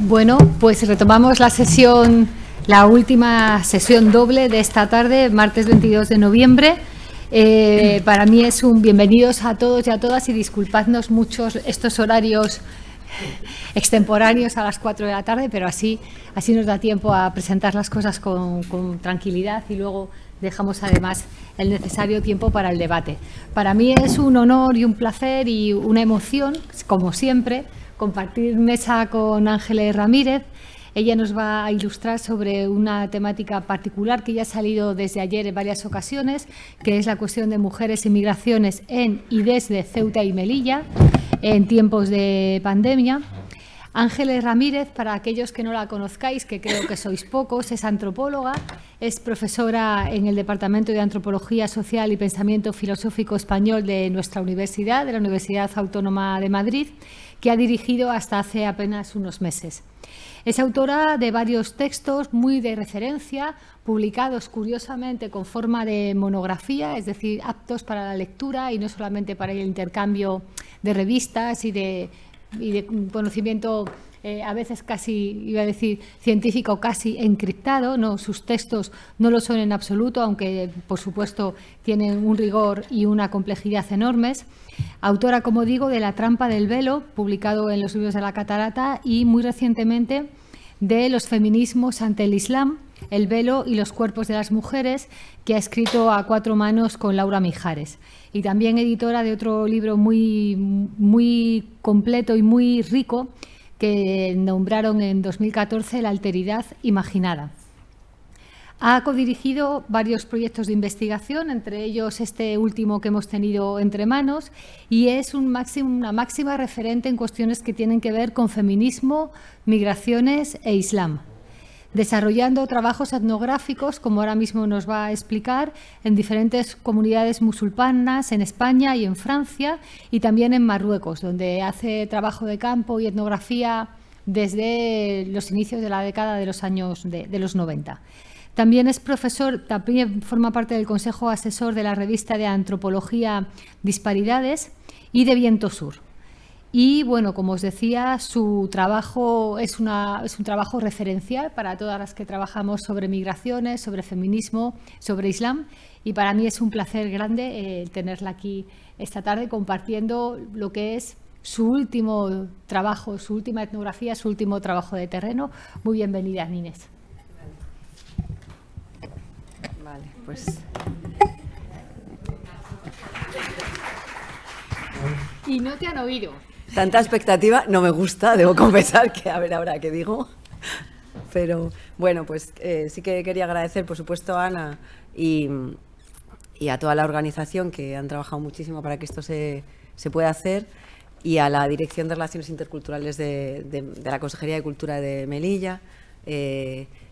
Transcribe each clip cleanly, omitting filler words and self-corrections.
Bueno, pues retomamos la sesión, la última sesión doble de esta tarde, martes 22 de noviembre. Para mí es un bienvenidos a todos y a todas y disculpadnos muchos estos horarios extemporáneos a las 4 de la tarde, pero así nos da tiempo a presentar las cosas con tranquilidad y luego dejamos además el necesario tiempo para el debate. Para mí es un honor y un placer y una emoción, como siempre, compartir mesa con Ángeles Ramírez. Ella nos va a ilustrar sobre una temática particular que ya ha salido desde ayer en varias ocasiones, que es la cuestión de mujeres y migraciones en y desde Ceuta y Melilla en tiempos de pandemia. Ángeles Ramírez, para aquellos que no la conozcáis, que creo que sois pocos, es antropóloga, es profesora en el Departamento de Antropología Social y Pensamiento Filosófico Español de nuestra universidad, de la Universidad Autónoma de Madrid, que ha dirigido hasta hace apenas unos meses. Es autora de varios textos muy de referencia, publicados curiosamente con forma de monografía, es decir, aptos para la lectura y no solamente para el intercambio de revistas y de conocimiento a veces casi, iba a decir, científico casi encriptado. No, sus textos no lo son en absoluto, aunque por supuesto tienen un rigor y una complejidad enormes. Autora, como digo, de La trampa del velo, publicado en los libros de La Catarata, y muy recientemente de Los feminismos ante el Islam, el velo y los cuerpos de las mujeres, que ha escrito a cuatro manos con Laura Mijares. Y también editora de otro libro muy completo y muy rico que nombraron en 2014, La alteridad imaginada. Ha codirigido varios proyectos de investigación, entre ellos este último que hemos tenido entre manos, y es una máxima referente en cuestiones que tienen que ver con feminismo, migraciones e islam, desarrollando trabajos etnográficos, como ahora mismo nos va a explicar, en diferentes comunidades musulmanas en España y en Francia, y también en Marruecos, donde hace trabajo de campo y etnografía desde los inicios de la década de los años de los 90. También es profesor, también forma parte del Consejo Asesor de la revista de Antropología Disparidades y de Viento Sur. Y, bueno, como os decía, su trabajo es un trabajo referencial para todas las que trabajamos sobre migraciones, sobre feminismo, sobre islam. Y para mí es un placer grande tenerla aquí esta tarde compartiendo lo que es su último trabajo, su última etnografía, su último trabajo de terreno. Muy bienvenida, Inés. Vale, pues... Y no te han oído. Tanta expectativa no me gusta, debo confesar que a ver ahora qué digo. Pero bueno, pues sí que quería agradecer, por supuesto, a Ana y a toda la organización que han trabajado muchísimo para que esto se pueda hacer, y a la Dirección de Relaciones Interculturales de la Consejería de Cultura de Melilla.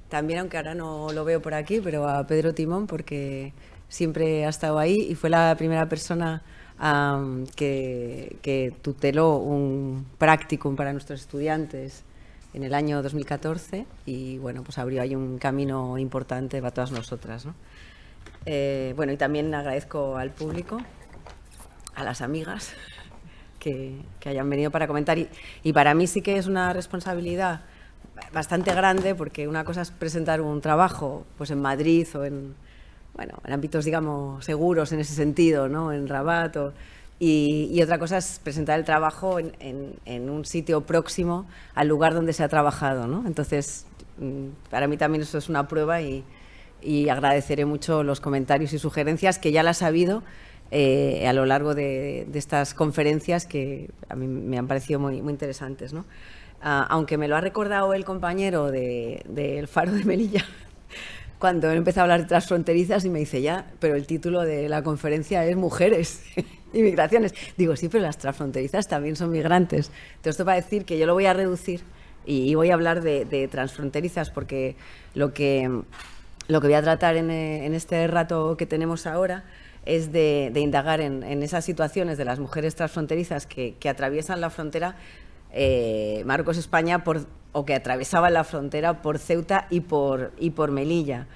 También, aunque ahora no lo veo por aquí, pero a Pedro Timón, porque siempre ha estado ahí y fue la primera persona que tuteló un practicum para nuestros estudiantes en el año 2014 y, bueno, pues abrió ahí un camino importante para todas nosotras, ¿no? Bueno, y también agradezco al público, a las amigas que hayan venido para comentar, y para mí sí que es una responsabilidad bastante grande, porque una cosa es presentar un trabajo pues en Madrid o en ámbitos, digamos, seguros en ese sentido, ¿no? En Rabat, y otra cosa es presentar el trabajo en un sitio próximo al lugar donde se ha trabajado, ¿no? Entonces, para mí también eso es una prueba, y agradeceré mucho los comentarios y sugerencias que ya las ha habido a lo largo de estas conferencias, que a mí me han parecido muy interesantes, ¿no? Aunque me lo ha recordado el compañero del Faro de Melilla, cuando él empezó a hablar de transfronterizas, y me dice, ya, pero el título de la conferencia es Mujeres y Migraciones. Digo, sí, pero las transfronterizas también son migrantes. Entonces, esto para decir que yo lo voy a reducir y voy a hablar de transfronterizas, porque lo que voy a tratar en este rato que tenemos ahora es de indagar en esas situaciones de las mujeres transfronterizas que atraviesan la frontera Marruecos-España, o que atravesaban la frontera por Ceuta y por Melilla,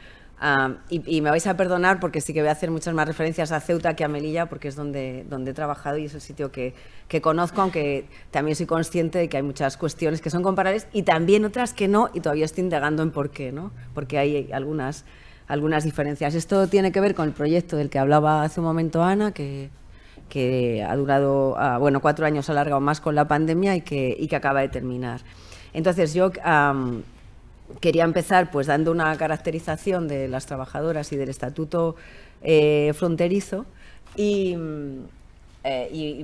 Y me vais a perdonar porque sí que voy a hacer muchas más referencias a Ceuta que a Melilla, porque es donde he trabajado y es el sitio que conozco, aunque también soy consciente de que hay muchas cuestiones que son comparables y también otras que no, y todavía estoy indagando en por qué, ¿no? Porque hay algunas diferencias. Esto tiene que ver con el proyecto del que hablaba hace un momento Ana, que ha durado 4 años, ha alargado más con la pandemia y que acaba de terminar. Entonces yo quería empezar pues dando una caracterización de las trabajadoras y del estatuto fronterizo y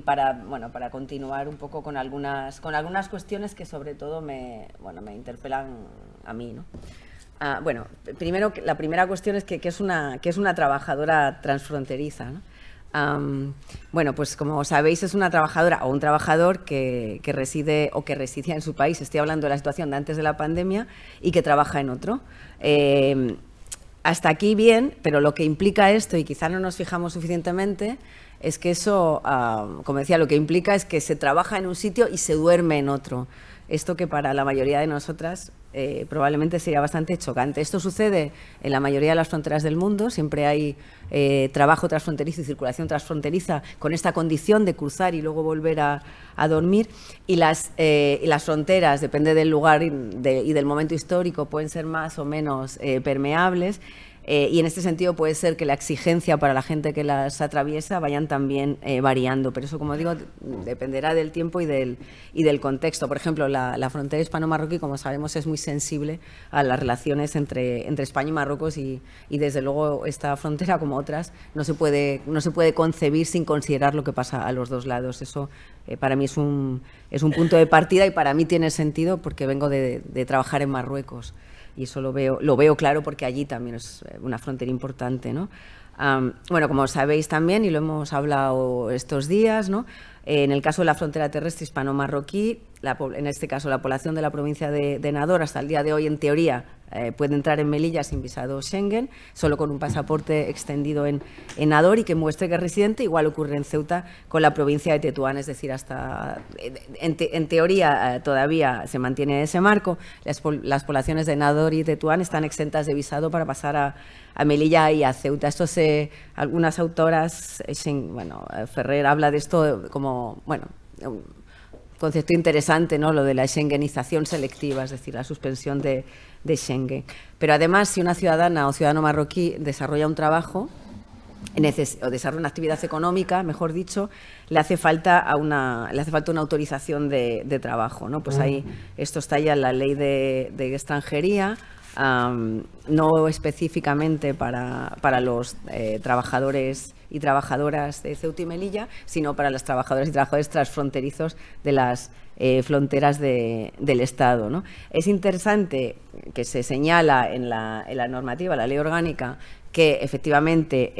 para continuar un poco con algunas cuestiones que sobre todo me interpelan a mí, ¿no? Primero, la primera cuestión es que es una trabajadora transfronteriza, ¿no? Pues como sabéis, es una trabajadora o un trabajador que reside o que residía en su país, estoy hablando de la situación de antes de la pandemia, y que trabaja en otro. Hasta aquí bien, pero lo que implica esto, y quizá no nos fijamos suficientemente, es que eso, como decía, lo que implica es que se trabaja en un sitio y se duerme en otro. Esto que para la mayoría de nosotras probablemente sería bastante chocante. Esto sucede en la mayoría de las fronteras del mundo, siempre hay trabajo transfronterizo y circulación transfronteriza con esta condición de cruzar y luego volver a dormir, y las fronteras, depende del lugar y del momento histórico, pueden ser más o menos permeables. Y en este sentido puede ser que la exigencia para la gente que las atraviesa vayan también variando, pero eso, como digo, dependerá del tiempo y del contexto. Por ejemplo, la frontera hispano-marroquí, como sabemos, es muy sensible a las relaciones entre España y Marruecos y desde luego esta frontera, como otras, no se puede concebir sin considerar lo que pasa a los dos lados. Eso para mí es un punto de partida y para mí tiene sentido porque vengo de trabajar en Marruecos. Y eso lo veo claro porque allí también es una frontera importante, ¿no? Como sabéis también, y lo hemos hablado estos días, ¿no? En el caso de la frontera terrestre hispano-marroquí, en este caso la población de la provincia de Nador, hasta el día de hoy, en teoría, puede entrar en Melilla sin visado Schengen, solo con un pasaporte extendido en Nador y que muestre que es residente. Igual ocurre en Ceuta con la provincia de Tetuán, es decir, hasta en teoría todavía se mantiene ese marco. Las poblaciones de Nador y Tetuán están exentas de visado para pasar a Melilla y a Ceuta. Esto algunas autoras, Ferrer habla de esto como, un concepto interesante, ¿no? Lo de la schengenización selectiva, es decir, la suspensión de Schengen. Pero además, si una ciudadana o ciudadano marroquí desarrolla un trabajo o desarrolla una actividad económica, mejor dicho, le hace falta una autorización de trabajo, ¿no? Pues ahí esto está ya en la ley de extranjería, no específicamente para los trabajadores y trabajadoras de Ceuta y Melilla, sino para los trabajadores y trabajadores transfronterizos de las fronteras del Estado, ¿no? Es interesante que se señala en la normativa, la ley orgánica, que efectivamente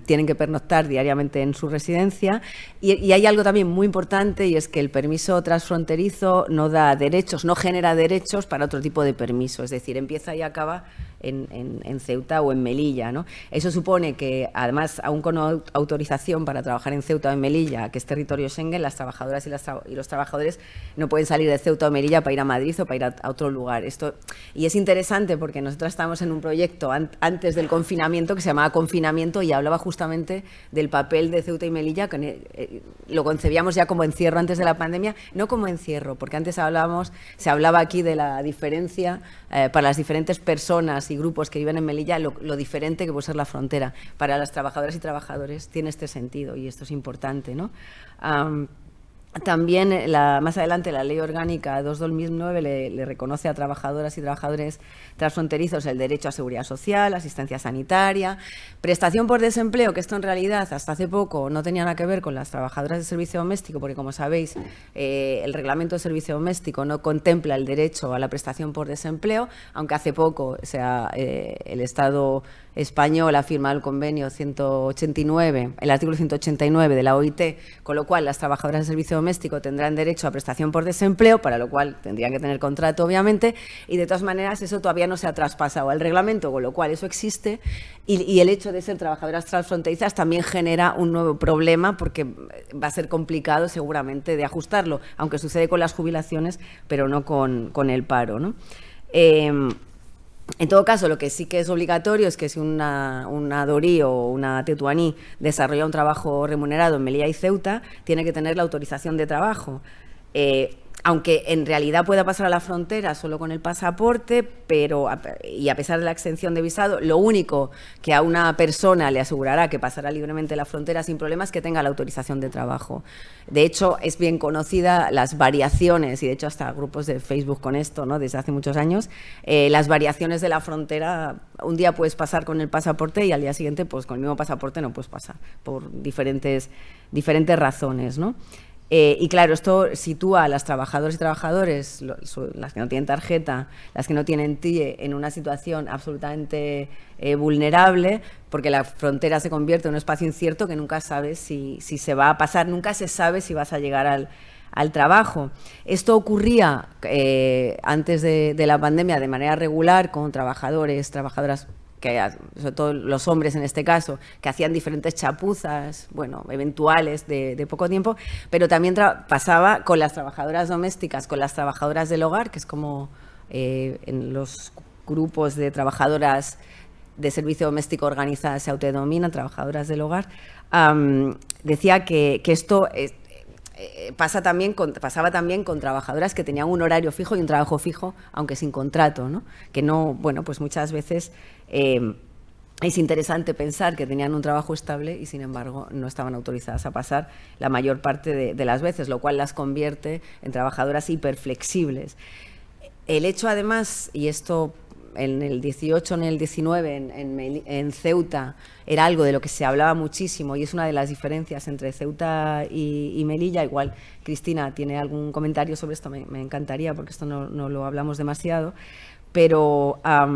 tienen que pernoctar diariamente en su residencia, y hay algo también muy importante, y es que el permiso transfronterizo no da derechos, no genera derechos para otro tipo de permiso, es decir, empieza y acaba en Ceuta o en Melilla, ¿no? Eso supone que, además, aún con autorización para trabajar en Ceuta o en Melilla, que es territorio Schengen, las trabajadoras y los trabajadores no pueden salir de Ceuta o Melilla para ir a Madrid o para ir a otro lugar. Y es interesante porque nosotros estábamos en un proyecto antes del confinamiento que se llamaba Confinamiento y hablaba justamente del papel de Ceuta y Melilla, que lo concebíamos ya como encierro antes de la pandemia, no como encierro, porque antes se hablaba aquí de la diferencia para las diferentes personas y grupos que viven en Melilla, lo diferente que puede ser la frontera. Para las trabajadoras y trabajadores tiene este sentido y esto es importante, ¿no? También, más adelante, la Ley Orgánica 2/2009 le reconoce a trabajadoras y trabajadores transfronterizos el derecho a seguridad social, asistencia sanitaria, prestación por desempleo, que esto en realidad hasta hace poco no tenía nada que ver con las trabajadoras de servicio doméstico, porque como sabéis, el reglamento de servicio doméstico no contempla el derecho a la prestación por desempleo, aunque hace poco el Estado español ha firmado el convenio 189, el artículo 189 de la OIT, con lo cual las trabajadoras de servicio doméstico tendrán derecho a prestación por desempleo, para lo cual tendrían que tener contrato, obviamente, y de todas maneras eso todavía no se ha traspasado al reglamento, con lo cual eso existe, y el hecho de ser trabajadoras transfronterizas también genera un nuevo problema, porque va a ser complicado seguramente de ajustarlo, aunque sucede con las jubilaciones, pero no con el paro, ¿no? En todo caso, lo que sí que es obligatorio es que si una dorí o una tetuaní desarrolla un trabajo remunerado en Melilla y Ceuta, tiene que tener la autorización de trabajo. Aunque en realidad pueda pasar a la frontera solo con el pasaporte, y a pesar de la exención de visado, lo único que a una persona le asegurará que pasará libremente la frontera sin problemas es que tenga la autorización de trabajo. De hecho, es bien conocida las variaciones, y de hecho hasta grupos de Facebook con esto, ¿no?, desde hace muchos años, las variaciones de la frontera. Un día puedes pasar con el pasaporte y al día siguiente, pues con el mismo pasaporte no puedes pasar, por diferentes razones, ¿no? Y claro, esto sitúa a las trabajadoras y trabajadores, las que no tienen tarjeta, las que no tienen TIE, en una situación absolutamente vulnerable, porque la frontera se convierte en un espacio incierto que nunca sabes si se va a pasar, nunca se sabe si vas a llegar al trabajo. Esto ocurría antes de la pandemia de manera regular con trabajadores, trabajadoras, sobre todo los hombres en este caso, que hacían diferentes chapuzas, bueno, eventuales de poco tiempo, pero también pasaba con las trabajadoras domésticas, con las trabajadoras del hogar, que es como en los grupos de trabajadoras de servicio doméstico organizadas se autodenominan, trabajadoras del hogar. Decía que esto pasaba también con trabajadoras que tenían un horario fijo y un trabajo fijo, aunque sin contrato, ¿no? Que no, bueno, pues muchas veces es interesante pensar que tenían un trabajo estable y sin embargo no estaban autorizadas a pasar la mayor parte de las veces, lo cual las convierte en trabajadoras hiperflexibles. El hecho además, y esto en el 18, en el 19, en Ceuta, era algo de lo que se hablaba muchísimo y es una de las diferencias entre Ceuta y Melilla. Igual Cristina tiene algún comentario sobre esto, me encantaría, porque esto no lo hablamos demasiado, pero a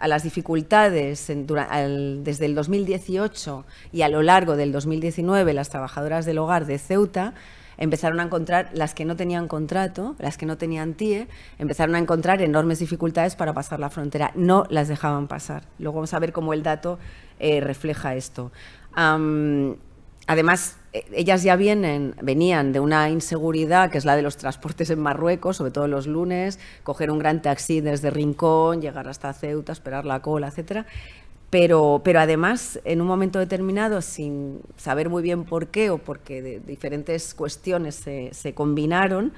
las dificultades desde el 2018 y a lo largo del 2019, las trabajadoras del hogar de Ceuta empezaron a encontrar, las que no tenían contrato, las que no tenían TIE, empezaron a encontrar enormes dificultades para pasar la frontera. No las dejaban pasar. Luego vamos a ver cómo el dato refleja esto. Además, ellas ya venían de una inseguridad que es la de los transportes en Marruecos, sobre todo los lunes, coger un gran taxi desde Rincón, llegar hasta Ceuta, esperar la cola, etcétera. Pero además, en un momento determinado, sin saber muy bien por qué o porque diferentes cuestiones se combinaron,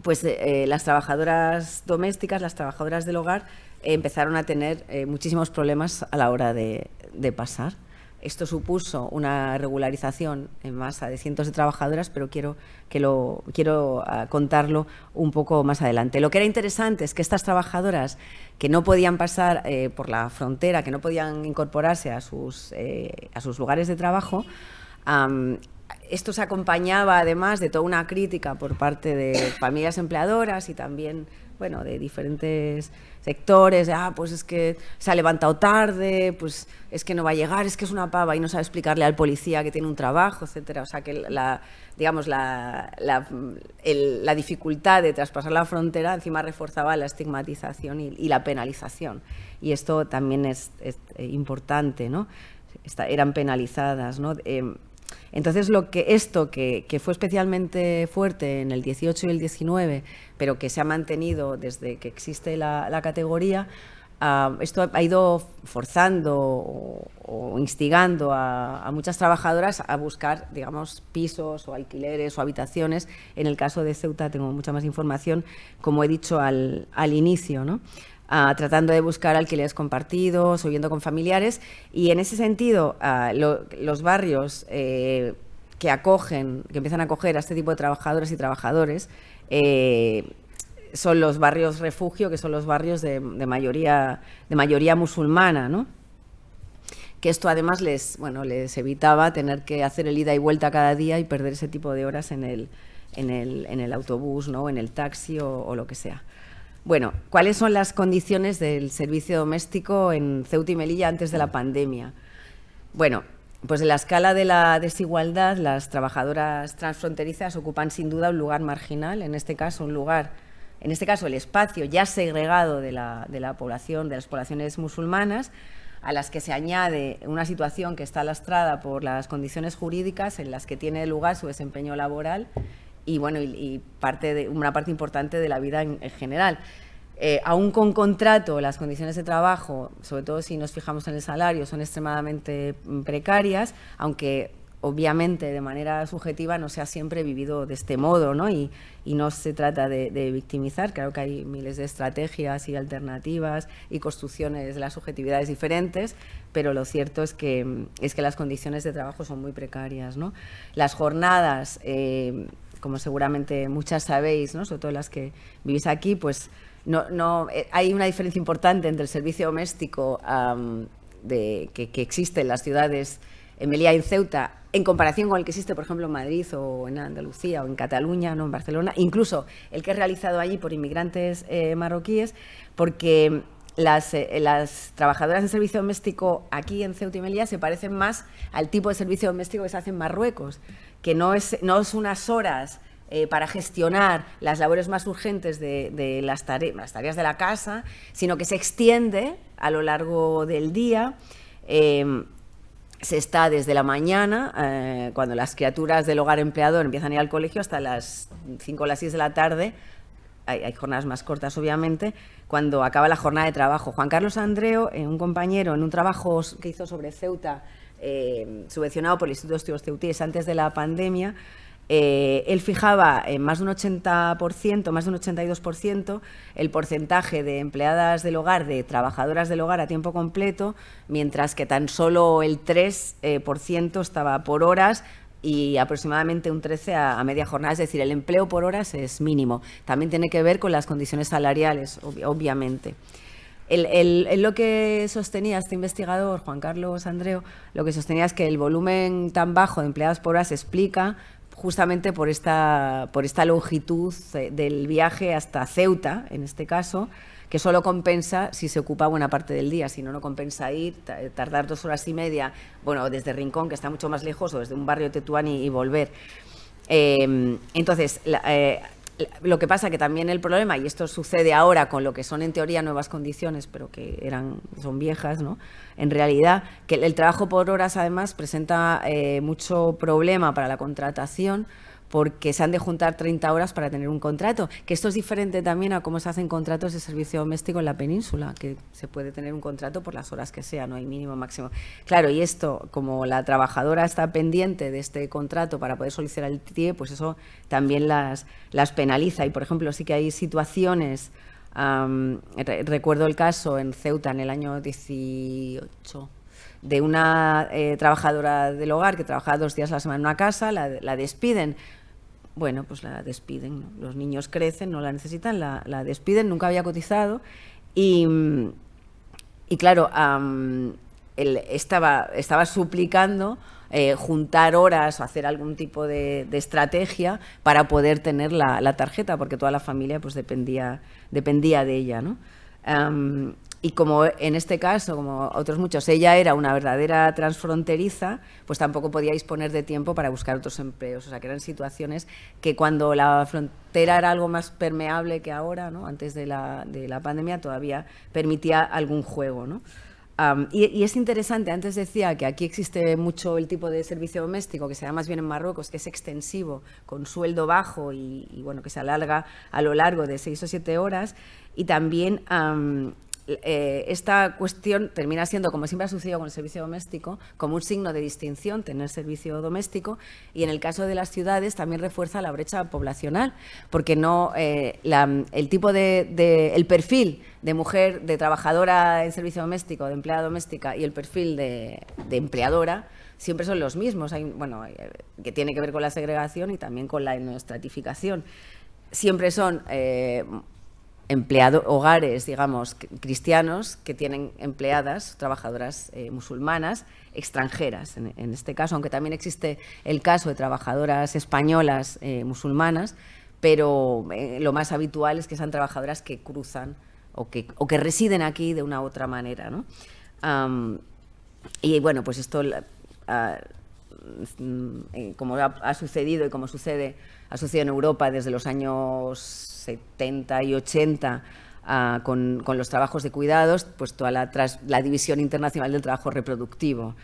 pues las trabajadoras domésticas, las trabajadoras del hogar, empezaron a tener muchísimos problemas a la hora de pasar. Esto supuso una regularización en masa de cientos de trabajadoras, pero quiero contarlo un poco más adelante. Lo que era interesante es que estas trabajadoras que no podían pasar por la frontera, que no podían incorporarse a sus lugares de trabajo, esto se acompañaba además de toda una crítica por parte de familias empleadoras y también, bueno, de diferentes sectores, pues es que se ha levantado tarde, pues es que no va a llegar, es que es una pava y no sabe explicarle al policía que tiene un trabajo, etcétera. O sea que la dificultad de traspasar la frontera encima reforzaba la estigmatización y la penalización. Y esto también es importante, ¿no? Eran penalizadas, ¿no? Entonces, esto que fue especialmente fuerte en el 18 y el 19, pero que se ha mantenido desde que existe la categoría, esto ha ido forzando o instigando a muchas trabajadoras a buscar, digamos, pisos o alquileres o habitaciones. En el caso de Ceuta tengo mucha más información, como he dicho al inicio, ¿no? Tratando de buscar alquileres compartidos o yendo con familiares, y en ese sentido los barrios que empiezan a acoger a este tipo de trabajadoras y trabajadores son los barrios refugio, que son los barrios de mayoría musulmana, ¿no? Que esto además les evitaba tener que hacer el ida y vuelta cada día y perder ese tipo de horas en el autobús, ¿no? O en el taxi o lo que sea. Bueno, ¿cuáles son las condiciones del servicio doméstico en Ceuta y Melilla antes de la pandemia? Bueno, pues en la escala de la desigualdad, las trabajadoras transfronterizas ocupan sin duda un lugar marginal, en este caso el espacio ya segregado de la población, de las poblaciones musulmanas, a las que se añade una situación que está lastrada por las condiciones jurídicas en las que tiene lugar su desempeño laboral y una parte importante de la vida en general. aún con contrato, las condiciones de trabajo, sobre todo si nos fijamos en el salario, son extremadamente precarias, aunque obviamente de manera subjetiva no se ha siempre vivido de este modo, ¿no? Y no se trata de victimizar, claro que hay miles de estrategias y alternativas y construcciones de las subjetividades diferentes, pero lo cierto es que las condiciones de trabajo son muy precarias, ¿no? Las jornadas, como seguramente muchas sabéis, ¿no? Sobre todo las que vivís aquí, pues hay una diferencia importante entre el servicio doméstico que existe en las ciudades en Melilla y en Ceuta, en comparación con el que existe, por ejemplo, en Madrid o en Andalucía o en Cataluña, ¿no? En Barcelona, incluso el que es realizado allí por inmigrantes marroquíes, porque las trabajadoras de servicio doméstico aquí en Ceuta y Melilla se parecen más al tipo de servicio doméstico que se hace en Marruecos, que no es unas horas para gestionar las labores más urgentes de las tareas de la casa, sino que se extiende a lo largo del día. Se está desde la mañana, cuando las criaturas del hogar empleador empiezan a ir al colegio, hasta las 5 o las 6 de la tarde. Hay jornadas más cortas, obviamente, cuando acaba la jornada de trabajo. Juan Carlos Andreu, un compañero, en un trabajo que hizo sobre Ceuta, subvencionado por el Instituto de Estudios Ceutíes antes de la pandemia, él fijaba en más de un 80%, más de un 82%, el porcentaje de empleadas del hogar, de trabajadoras del hogar a tiempo completo, mientras que tan solo el 3% estaba por horas y aproximadamente un 13% a media jornada. Es decir, el empleo por horas es mínimo. También tiene que ver con las condiciones salariales, obviamente. Lo que sostenía este investigador, Juan Carlos Andreu, lo que sostenía es que el volumen tan bajo de empleadas por hora se explica justamente por esta longitud del viaje hasta Ceuta, en este caso, que solo compensa si se ocupa buena parte del día, si no, no compensa ir, tardar 2 horas y media, bueno, desde Rincón, que está mucho más lejos, o desde un barrio de Tetuán y volver. Entonces, lo que pasa que también el problema, y esto sucede ahora con lo que son en teoría nuevas condiciones, pero que son viejas, ¿no? En realidad, que el trabajo por horas además presenta mucho problema para la contratación, porque se han de juntar 30 horas para tener un contrato, que esto es diferente también a cómo se hacen contratos de servicio doméstico en la península, que se puede tener un contrato por las horas que sea, no hay mínimo máximo. Claro, y esto, como la trabajadora está pendiente de este contrato para poder solicitar el TIE, pues eso también las penaliza. Y, por ejemplo, sí que hay situaciones, recuerdo el caso en Ceuta en el año 18, de una trabajadora del hogar que trabajaba 2 días a la semana en una casa, la despiden. Bueno, pues la despiden, ¿no? Los niños crecen, no la necesitan, la despiden, nunca había cotizado y claro, él estaba suplicando juntar horas o hacer algún tipo de estrategia para poder tener la tarjeta, porque toda la familia pues dependía de ella, ¿no? Y como en este caso, como otros muchos, ella era una verdadera transfronteriza, pues tampoco podía disponer de tiempo para buscar otros empleos. O sea, que eran situaciones que cuando la frontera era algo más permeable que ahora, ¿no? Antes de la pandemia, todavía permitía algún juego, ¿no? Y es interesante, antes decía que aquí existe mucho el tipo de servicio doméstico que se da más bien en Marruecos, que es extensivo, con sueldo bajo y bueno, que se alarga a lo largo de 6 o 7 horas, y también esta cuestión termina siendo, como siempre ha sucedido con el servicio doméstico, como un signo de distinción tener servicio doméstico, y en el caso de las ciudades también refuerza la brecha poblacional, porque no el tipo el perfil de mujer, de trabajadora en servicio doméstico, de empleada doméstica, y el perfil de empleadora siempre son los mismos. Que tiene que ver con la segregación y también con la estratificación. Siempre son hogares, digamos, cristianos que tienen empleadas, trabajadoras musulmanas, extranjeras, en este caso, aunque también existe el caso de trabajadoras españolas musulmanas, pero lo más habitual es que sean trabajadoras que cruzan o que residen aquí de una u otra manera, ¿no? Y bueno, pues esto, como ha sucedido y como ha sucedido en Europa desde los años 70 y 80, con los trabajos de cuidados, pues toda la División Internacional del Trabajo Reproductivo,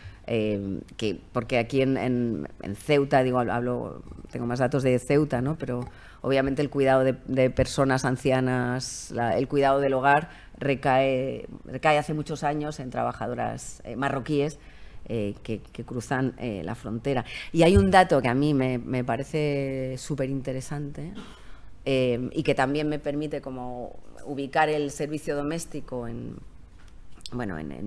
porque aquí en Ceuta, tengo más datos de Ceuta, ¿no? Pero obviamente el cuidado de personas ancianas, el cuidado del hogar recae hace muchos años en trabajadoras marroquíes que cruzan la frontera. Y hay un dato que a mí me parece súper interesante, y que también me permite como ubicar el servicio doméstico en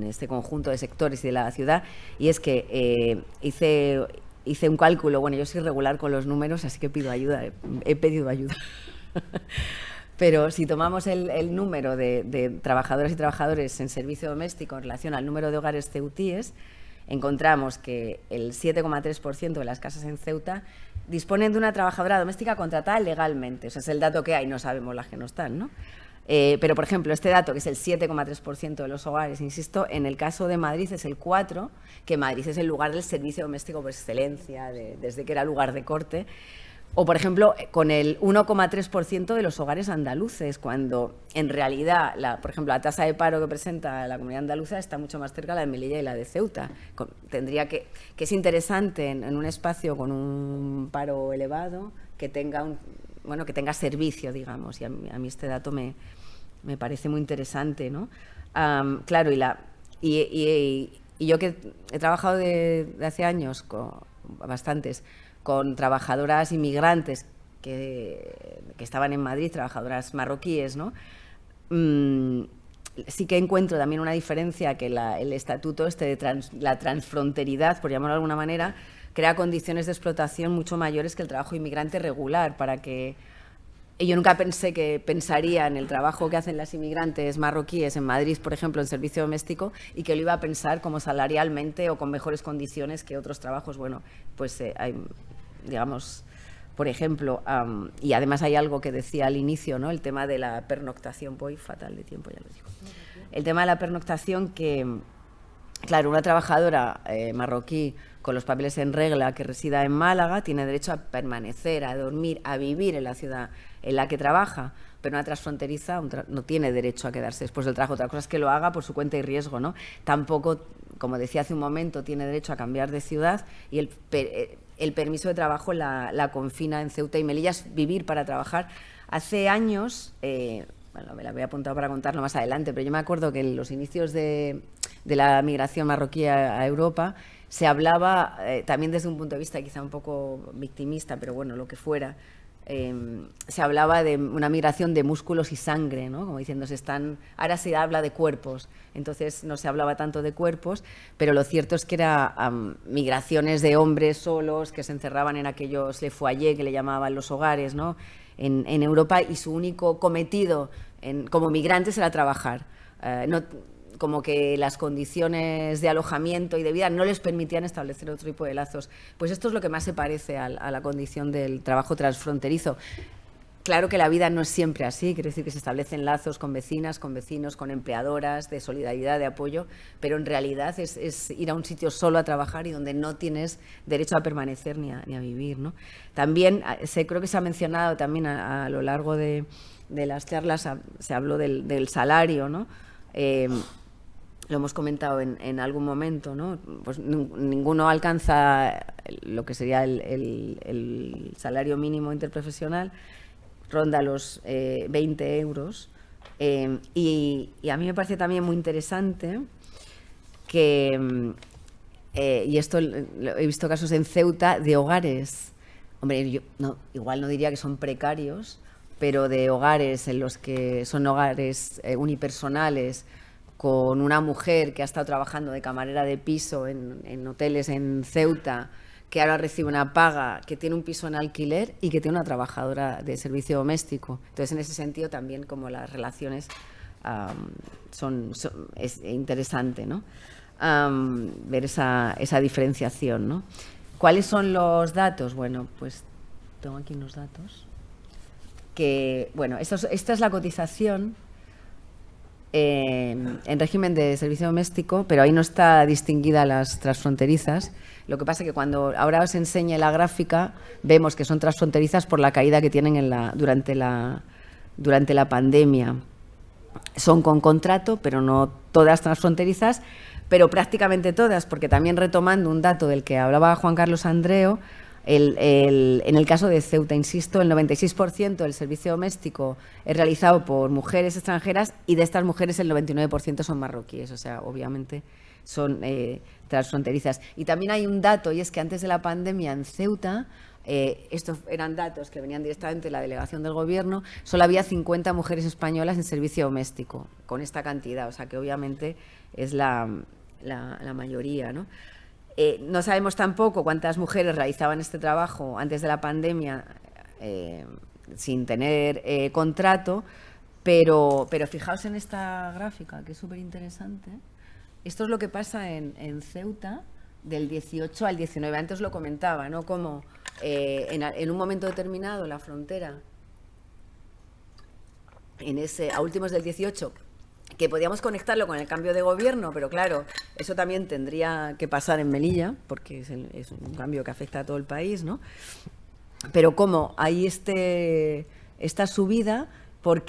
este conjunto de sectores y de la ciudad, y es que hice un cálculo. Bueno, yo soy regular con los números, así que pido ayuda, he pedido ayuda. Pero si tomamos el número de trabajadoras y trabajadores en servicio doméstico en relación al número de hogares ceutíes, encontramos que el 7,3% de las casas en Ceuta disponen de una trabajadora doméstica contratada legalmente. O sea, es el dato que hay, no sabemos las que no están, ¿no? Pero, por ejemplo, este dato, que es el 7,3% de los hogares, insisto, en el caso de Madrid es el 4%, que Madrid es el lugar del servicio doméstico por excelencia, desde que era lugar de corte. O, por ejemplo, con el 1,3% de los hogares andaluces, cuando en realidad, por ejemplo, la tasa de paro que presenta la comunidad andaluza está mucho más cerca de la de Melilla y la de Ceuta. Que es interesante en un espacio con un paro elevado que tenga servicio, digamos, y a mí este dato me parece muy interesante, ¿no? Claro, y yo que he trabajado de hace años, bastantes, con trabajadoras inmigrantes que estaban en Madrid, trabajadoras marroquíes, ¿no? Sí que encuentro también una diferencia, que el estatuto de la transfronteridad, por llamarlo de alguna manera, crea condiciones de explotación mucho mayores que el trabajo inmigrante regular, yo nunca pensé que pensaría en el trabajo que hacen las inmigrantes marroquíes en Madrid, por ejemplo, en servicio doméstico, y que lo iba a pensar como salarialmente o con mejores condiciones que otros trabajos. Bueno, pues hay, digamos, por ejemplo, y además hay algo que decía al inicio, ¿no? El tema de la pernoctación. Voy fatal de tiempo, ya lo digo. El tema de la pernoctación, que, claro, una trabajadora marroquí con los papeles en regla que resida en Málaga tiene derecho a permanecer, a dormir, a vivir en la ciudad en la que trabaja, pero una transfronteriza no tiene derecho a quedarse después del trabajo. Otra cosa es que lo haga por su cuenta y riesgo, ¿no? Tampoco, como decía hace un momento, tiene derecho a cambiar de ciudad, y el permiso de trabajo la confina en Ceuta y Melilla, es vivir para trabajar. Hace años, bueno, me la había apuntado para contarlo más adelante, pero yo me acuerdo que en los inicios de la migración marroquí a Europa se hablaba, también desde un punto de vista quizá un poco victimista, pero bueno, lo que fuera, se hablaba de una migración de músculos y sangre, ¿no? Como diciendo, ahora se habla de cuerpos, entonces no se hablaba tanto de cuerpos, pero lo cierto es que eran migraciones de hombres solos que se encerraban en aquellos le foyer que le llamaban los hogares, ¿no? En Europa, y su único cometido como migrantes era trabajar. Como que las condiciones de alojamiento y de vida no les permitían establecer otro tipo de lazos. Pues esto es lo que más se parece a la condición del trabajo transfronterizo. Claro que la vida no es siempre así, quiere decir que se establecen lazos con vecinas, con vecinos, con empleadoras, de solidaridad, de apoyo, pero en realidad es ir a un sitio solo a trabajar y donde no tienes derecho a permanecer ni a vivir, ¿no? También creo que se ha mencionado también a lo largo de las charlas, se habló del salario, ¿no? Lo hemos comentado en algún momento, ¿no? Pues ninguno alcanza lo que sería el salario mínimo interprofesional, ronda los 20 euros. Y a mí me parece también muy interesante que, y esto he visto casos en Ceuta, de hogares, hombre, yo igual no diría que son precarios, pero de hogares en los que son hogares unipersonales, con una mujer que ha estado trabajando de camarera de piso en hoteles en Ceuta, que ahora recibe una paga, que tiene un piso en alquiler y que tiene una trabajadora de servicio doméstico. Entonces, en ese sentido, también como las relaciones es interesante, ¿no? Ver esa diferenciación, ¿no? ¿Cuáles son los datos? Bueno, pues tengo aquí unos datos. Bueno, esta es la cotización en régimen de servicio doméstico, pero ahí no está distinguida las transfronterizas. Lo que pasa es que cuando ahora os enseñe la gráfica, vemos que son transfronterizas por la caída que tienen durante la pandemia. son con contrato, pero no todas transfronterizas, pero prácticamente todas, porque también retomando un dato del que hablaba Juan Carlos Andreo, en el caso de Ceuta, insisto, el 96% del servicio doméstico es realizado por mujeres extranjeras y de estas mujeres el 99% son marroquíes, o sea, obviamente son transfronterizas. Y también hay un dato, y es que antes de la pandemia en Ceuta, estos eran datos que venían directamente de la delegación del Gobierno, solo había 50 mujeres españolas en servicio doméstico, con esta cantidad, o sea que obviamente es la mayoría, ¿no? No sabemos tampoco cuántas mujeres realizaban este trabajo antes de la pandemia sin tener contrato, pero fijaos en esta gráfica, que es súper interesante. Esto es lo que pasa en Ceuta del 18 al 19. Antes lo comentaba, ¿no? Como en un momento determinado la frontera, a últimos del 18, que podíamos conectarlo con el cambio de gobierno, pero claro, eso también tendría que pasar en Melilla, porque es un cambio que afecta a todo el país, ¿no? Pero como hay esta subida,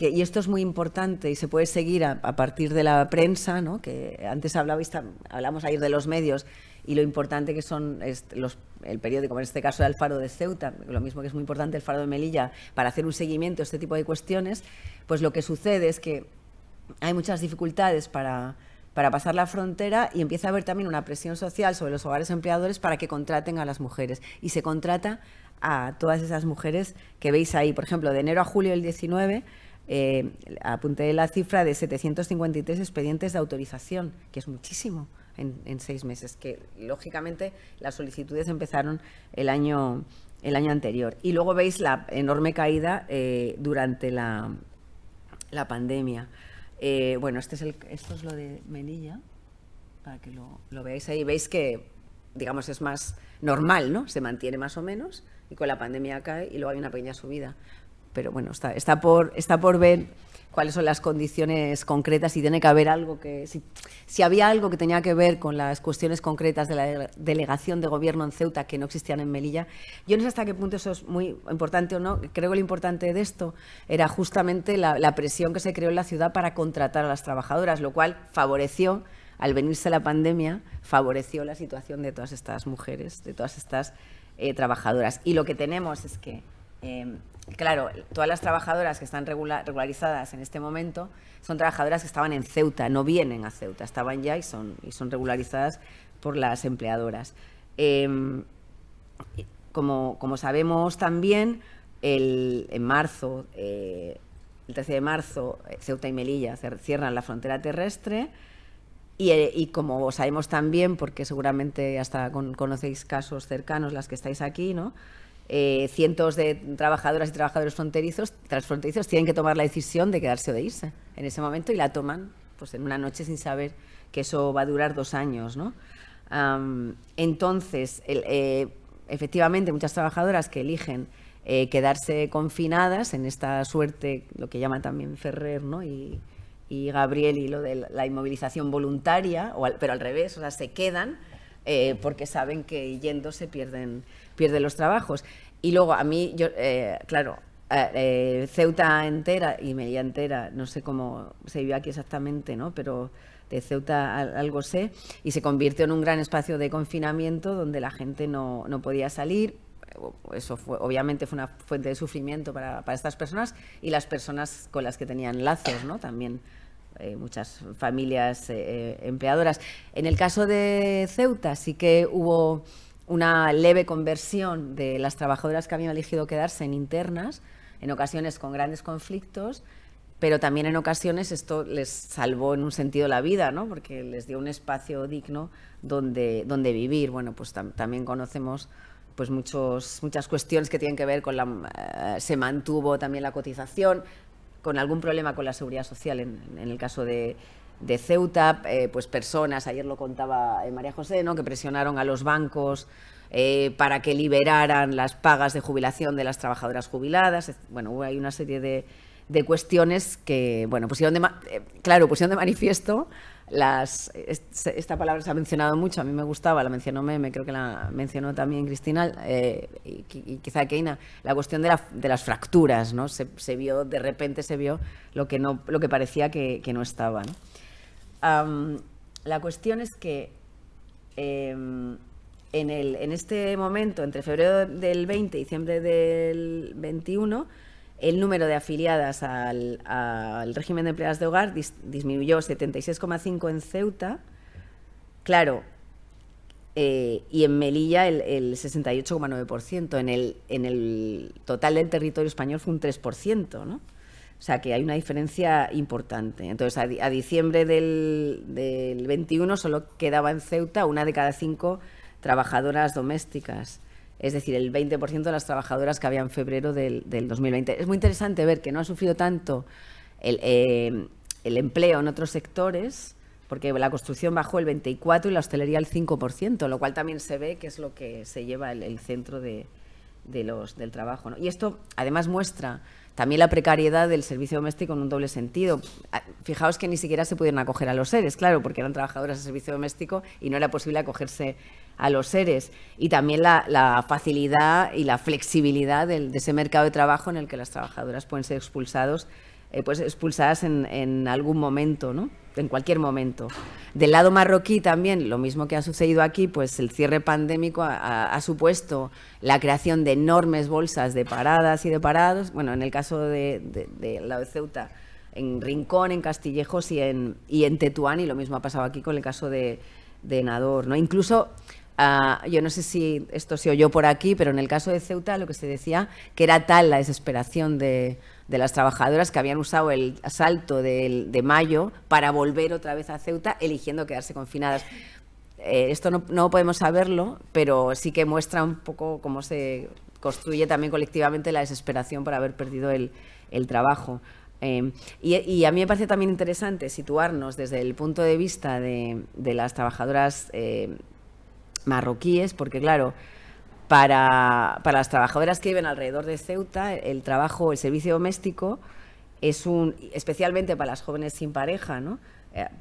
y esto es muy importante y se puede seguir a partir de la prensa, ¿no? Que antes hablamos ayer de los medios y lo importante que son el periódico, en este caso el Faro de Ceuta, lo mismo que es muy importante el Faro de Melilla, para hacer un seguimiento de este tipo de cuestiones, pues lo que sucede es que hay muchas dificultades para pasar la frontera y empieza a haber también una presión social sobre los hogares empleadores para que contraten a las mujeres. Y se contrata a todas esas mujeres que veis ahí. Por ejemplo, de enero a julio del 19, apunté la cifra de 753 expedientes de autorización, que es muchísimo en 6 meses, que lógicamente las solicitudes empezaron el año anterior. Y luego veis la enorme caída durante la pandemia. Bueno, esto es lo de Melilla, para que lo veáis ahí. Veis que, digamos, es más normal, ¿no? Se mantiene más o menos y con la pandemia cae y luego hay una pequeña subida. Pero bueno, está por ver cuáles son las condiciones concretas y tiene que haber algo que... Si había algo que tenía que ver con las cuestiones concretas de la delegación de gobierno en Ceuta que no existían en Melilla, yo no sé hasta qué punto eso es muy importante o no. Creo que lo importante de esto era justamente la presión que se creó en la ciudad para contratar a las trabajadoras, lo cual favoreció, al venirse la pandemia, favoreció la situación de todas estas mujeres, de todas estas trabajadoras. Y lo que tenemos es que... claro, todas las trabajadoras que están regularizadas en este momento son trabajadoras que estaban en Ceuta, no vienen a Ceuta, estaban ya y son regularizadas por las empleadoras. Como sabemos también, en marzo, el 13 de marzo, Ceuta y Melilla cierran la frontera terrestre. Y como sabemos también, porque seguramente hasta conocéis casos cercanos, las que estáis aquí, ¿no? Cientos de trabajadoras y trabajadores transfronterizos tienen que tomar la decisión de quedarse o de irse en ese momento y la toman pues en una noche sin saber que eso va a durar 2 años, ¿no? Entonces, efectivamente, muchas trabajadoras que eligen quedarse confinadas en esta suerte, lo que llaman también Ferrer, ¿no? y Gabriel, y lo de la inmovilización voluntaria, pero al revés, o sea, se quedan porque saben que yéndose pierden los trabajos. Y luego a mí, claro, Ceuta entera y Melilla entera, no sé cómo se vive aquí exactamente, ¿no? Pero de Ceuta algo sé, y se convirtió en un gran espacio de confinamiento donde la gente no podía salir. Eso obviamente fue una fuente de sufrimiento para estas personas y las personas con las que tenían lazos, ¿no? También muchas familias empleadoras. En el caso de Ceuta sí que hubo una leve conversión de las trabajadoras que habían elegido quedarse en internas, en ocasiones con grandes conflictos, pero también en ocasiones esto les salvó en un sentido la vida, ¿no? Porque les dio un espacio digno donde vivir. Bueno, pues también conocemos pues muchas cuestiones que tienen que ver con se mantuvo también la cotización, con algún problema con la seguridad social en el caso de Ceuta, pues personas, ayer lo contaba María José, ¿no? Que presionaron a los bancos para que liberaran las pagas de jubilación de las trabajadoras jubiladas. Bueno, hay una serie de cuestiones que, bueno, pusieron de manifiesto esta palabra se ha mencionado mucho, a mí me gustaba, la mencionó Meme, creo que la mencionó también Cristina, y quizá Keina, la cuestión de las fracturas, ¿no? De repente se vio lo que parecía que no estaba, ¿no? La cuestión es que en este momento, entre febrero del 20 y diciembre del 21, el número de afiliadas al régimen de empleadas de hogar disminuyó 76,5 en Ceuta, claro, y en Melilla el 68,9%. En el total del territorio español fue un 3%, ¿no? O sea que hay una diferencia importante. Entonces, a diciembre del 21 solo quedaba en Ceuta 1 de cada 5 trabajadoras domésticas. Es decir, el 20% de las trabajadoras que había en febrero del 2020. Es muy interesante ver que no ha sufrido tanto el empleo en otros sectores, porque la construcción bajó el 24% y la hostelería el 5%, lo cual también se ve que es lo que se lleva el centro del trabajo, ¿no? Y esto además muestra también la precariedad del servicio doméstico en un doble sentido. Fijaos que ni siquiera se pudieron acoger a los ERES, claro, porque eran trabajadoras de servicio doméstico y no era posible acogerse a los ERES. Y también la facilidad y la flexibilidad de ese mercado de trabajo en el que las trabajadoras pueden ser expulsadas en algún momento, ¿no? En cualquier momento. Del lado marroquí también, lo mismo que ha sucedido aquí, pues el cierre pandémico ha supuesto la creación de enormes bolsas de paradas y de parados. Bueno, en el caso del lado de Ceuta, en Rincón, en Castillejos y en Tetuán, y lo mismo ha pasado aquí con el caso de Nador, ¿no? Incluso, yo no sé si esto se oyó por aquí, pero en el caso de Ceuta lo que se decía que era tal la desesperación de las trabajadoras que habían usado el asalto de mayo para volver otra vez a Ceuta, eligiendo quedarse confinadas. Esto no podemos saberlo, pero sí que muestra un poco cómo se construye también colectivamente la desesperación por haber perdido el trabajo. Y a mí me parece también interesante situarnos desde el punto de vista de las trabajadoras marroquíes, porque claro, para las trabajadoras que viven alrededor de Ceuta, el servicio doméstico especialmente para las jóvenes sin pareja, ¿no?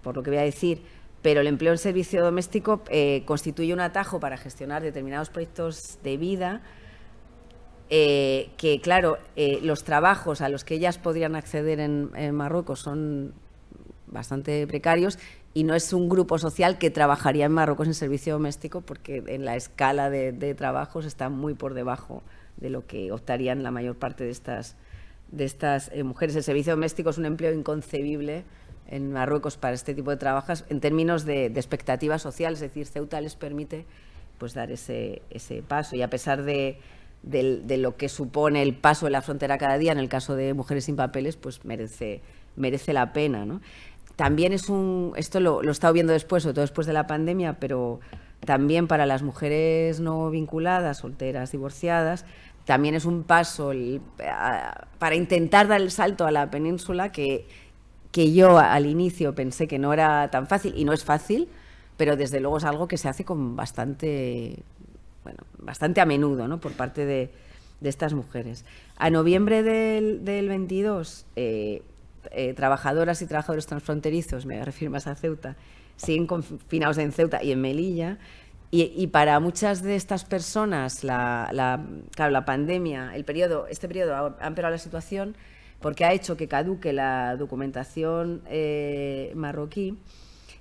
Por lo que voy a decir, pero el empleo en servicio doméstico constituye un atajo para gestionar determinados proyectos de vida, que claro, los trabajos a los que ellas podrían acceder en Marruecos son bastante precarios, y no es un grupo social que trabajaría en Marruecos en servicio doméstico, porque en la escala de trabajos está muy por debajo de lo que optarían la mayor parte de estas mujeres. El servicio doméstico es un empleo inconcebible en Marruecos para este tipo de trabajos en términos de expectativa social, es decir, Ceuta les permite pues dar ese paso, y a pesar de lo que supone el paso de la frontera cada día, en el caso de mujeres sin papeles, pues merece la pena, ¿no? También esto lo he estado viendo después, sobre todo después de la pandemia, pero también para las mujeres no vinculadas, solteras, divorciadas, también es un paso para intentar dar el salto a la península que yo al inicio pensé que no era tan fácil, y no es fácil, pero desde luego es algo que se hace con bastante a menudo, ¿no? Por parte de estas mujeres. A noviembre del 22, trabajadoras y trabajadores transfronterizos, me refiero más a Ceuta, siguen confinados en Ceuta y en Melilla, y para muchas de estas personas claro, la pandemia, este periodo ha empeorado la situación, porque ha hecho que caduque la documentación marroquí.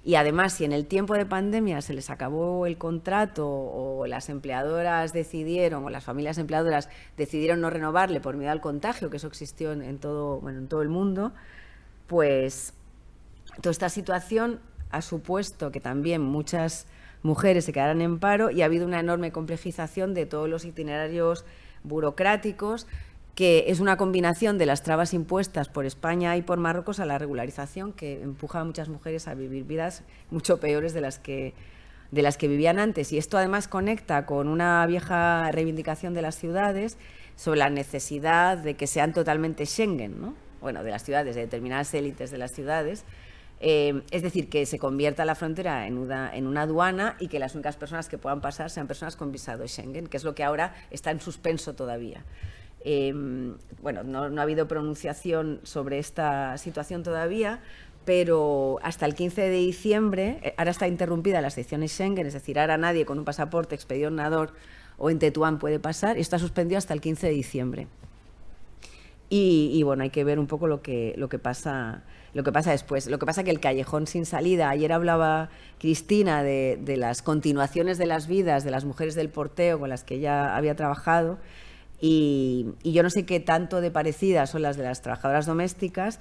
Y además, si en el tiempo de pandemia se les acabó el contrato, o las empleadoras decidieron, o las familias empleadoras decidieron no renovarle por miedo al contagio, que eso existió en todo el mundo, pues toda esta situación ha supuesto que también muchas mujeres se quedaran en paro, y ha habido una enorme complejización de todos los itinerarios burocráticos, que es una combinación de las trabas impuestas por España y por Marruecos a la regularización, que empuja a muchas mujeres a vivir vidas mucho peores de las que vivían antes. Y esto además conecta con una vieja reivindicación de las ciudades sobre la necesidad de que sean totalmente Schengen, ¿no? Bueno, de las ciudades, de determinadas élites de las ciudades. Es decir, que se convierta la frontera en una aduana, y que las únicas personas que puedan pasar sean personas con visado Schengen, que es lo que ahora está en suspenso todavía. No ha habido pronunciación sobre esta situación todavía, pero hasta el 15 de diciembre, ahora está interrumpida la sección Schengen, es decir, ahora nadie con un pasaporte expedicionador o en Tetuán puede pasar, y está suspendido hasta el 15 de diciembre. Y bueno, hay que ver un poco lo que pasa después. Lo que pasa es que el callejón sin salida, ayer hablaba Cristina de las continuaciones de las vidas de las mujeres del porteo con las que ella había trabajado, y yo no sé qué tanto de parecidas son las de las trabajadoras domésticas,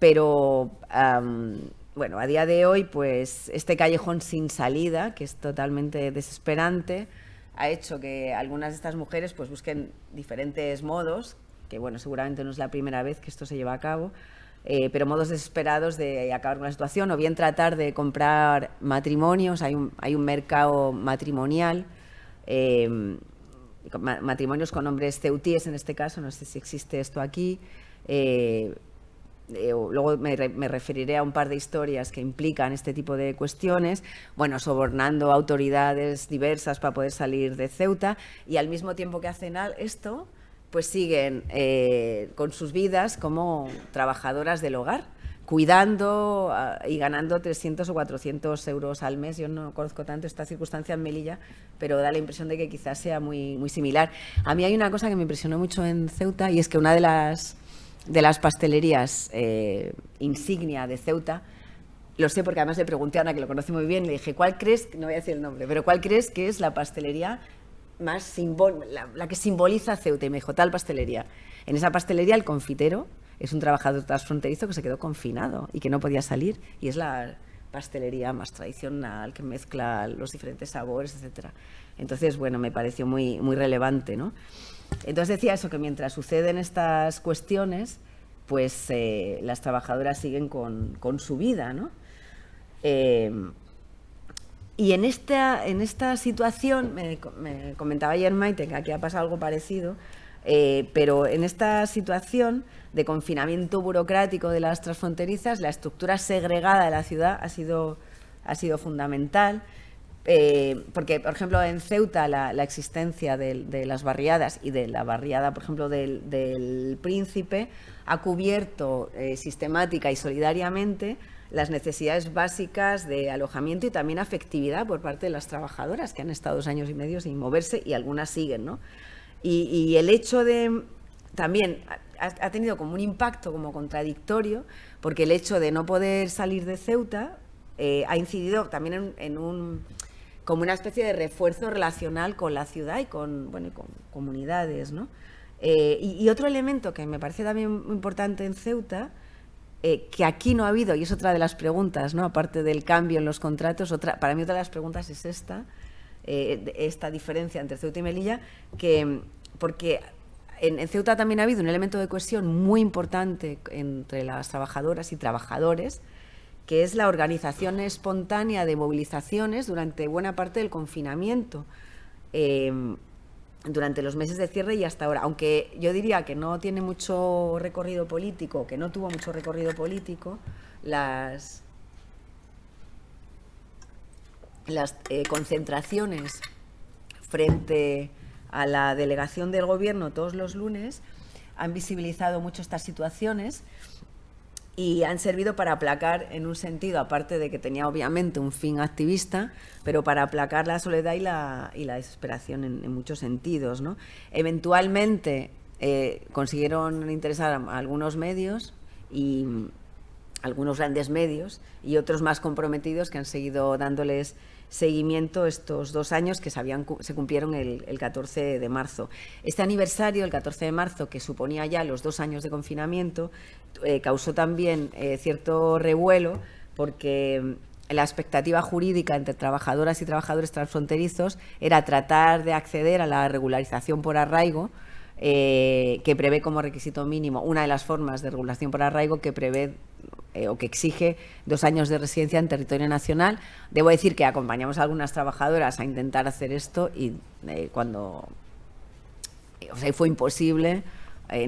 pero bueno, a día de hoy, pues este callejón sin salida, que es totalmente desesperante, ha hecho que algunas de estas mujeres pues busquen diferentes modos, que bueno, seguramente no es la primera vez que esto se lleva a cabo, pero modos desesperados de acabar con la situación, o bien tratar de comprar matrimonios. Hay un mercado matrimonial, matrimonios con hombres ceutíes en este caso, no sé si existe esto aquí. Luego me referiré a un par de historias que implican este tipo de cuestiones, bueno, sobornando a autoridades diversas para poder salir de Ceuta, y al mismo tiempo que hacen esto, pues siguen con sus vidas como trabajadoras del hogar, cuidando y ganando 300 o 400 euros al mes. Yo no conozco tanto esta circunstancia en Melilla, pero da la impresión de que quizás sea muy, muy similar. A mí hay una cosa que me impresionó mucho en Ceuta, y es que una de las pastelerías insignia de Ceuta, lo sé porque además le pregunté a Ana, que lo conoce muy bien, le dije, ¿cuál crees, no voy a decir el nombre, pero cuál crees que es la pastelería más la que simboliza Ceuta? Y me dijo, tal pastelería. En esa pastelería el confitero es un trabajador transfronterizo que se quedó confinado y que no podía salir, y es la pastelería más tradicional, que mezcla los diferentes sabores, etcétera. Entonces, bueno, me pareció muy, muy relevante, ¿no? Entonces decía eso, que mientras suceden estas cuestiones, pues las trabajadoras siguen con su vida, ¿no? Y en esta situación, me comentaba ayer Maite que aquí ha pasado algo parecido, pero en esta situación de confinamiento burocrático de las transfronterizas, la estructura segregada de la ciudad ha sido fundamental, porque, por ejemplo, en Ceuta la existencia de las barriadas y de la barriada, por ejemplo, del Príncipe, ha cubierto sistemática y solidariamente las necesidades básicas de alojamiento y también afectividad por parte de las trabajadoras, que han estado 2 años y medio sin moverse, y algunas siguen, ¿no? Y el hecho de... También ha tenido como un impacto como contradictorio, porque el hecho de no poder salir de Ceuta ha incidido también como una especie de refuerzo relacional con la ciudad y con comunidades, ¿no? Y otro elemento que me parece también muy importante en Ceuta, que aquí no ha habido, y es otra de las preguntas, ¿no? Aparte del cambio en los contratos, para mí otra de las preguntas es esta diferencia entre Ceuta y Melilla, porque en Ceuta también ha habido un elemento de cohesión muy importante entre las trabajadoras y trabajadores, que es la organización espontánea de movilizaciones durante buena parte del confinamiento, durante los meses de cierre y hasta ahora, aunque yo diría que no tiene mucho recorrido político, que no tuvo mucho recorrido político, las concentraciones frente a la delegación del gobierno todos los lunes han visibilizado mucho estas situaciones y han servido para aplacar, en un sentido, aparte de que tenía obviamente un fin activista, pero para aplacar la soledad y la desesperación en muchos sentidos, ¿no? Eventualmente consiguieron interesar a algunos medios, y algunos grandes medios, y otros más comprometidos que han seguido dándoles seguimiento estos 2 años que se cumplieron el 14 de marzo. Este aniversario, el 14 de marzo, que suponía ya los 2 años de confinamiento, causó también cierto revuelo, porque la expectativa jurídica entre trabajadoras y trabajadores transfronterizos era tratar de acceder a la regularización por arraigo, que prevé como requisito mínimo, una de las formas de regulación por arraigo que prevé o que exige 2 años de residencia en territorio nacional. Debo decir que acompañamos a algunas trabajadoras a intentar hacer esto, y cuando fue imposible,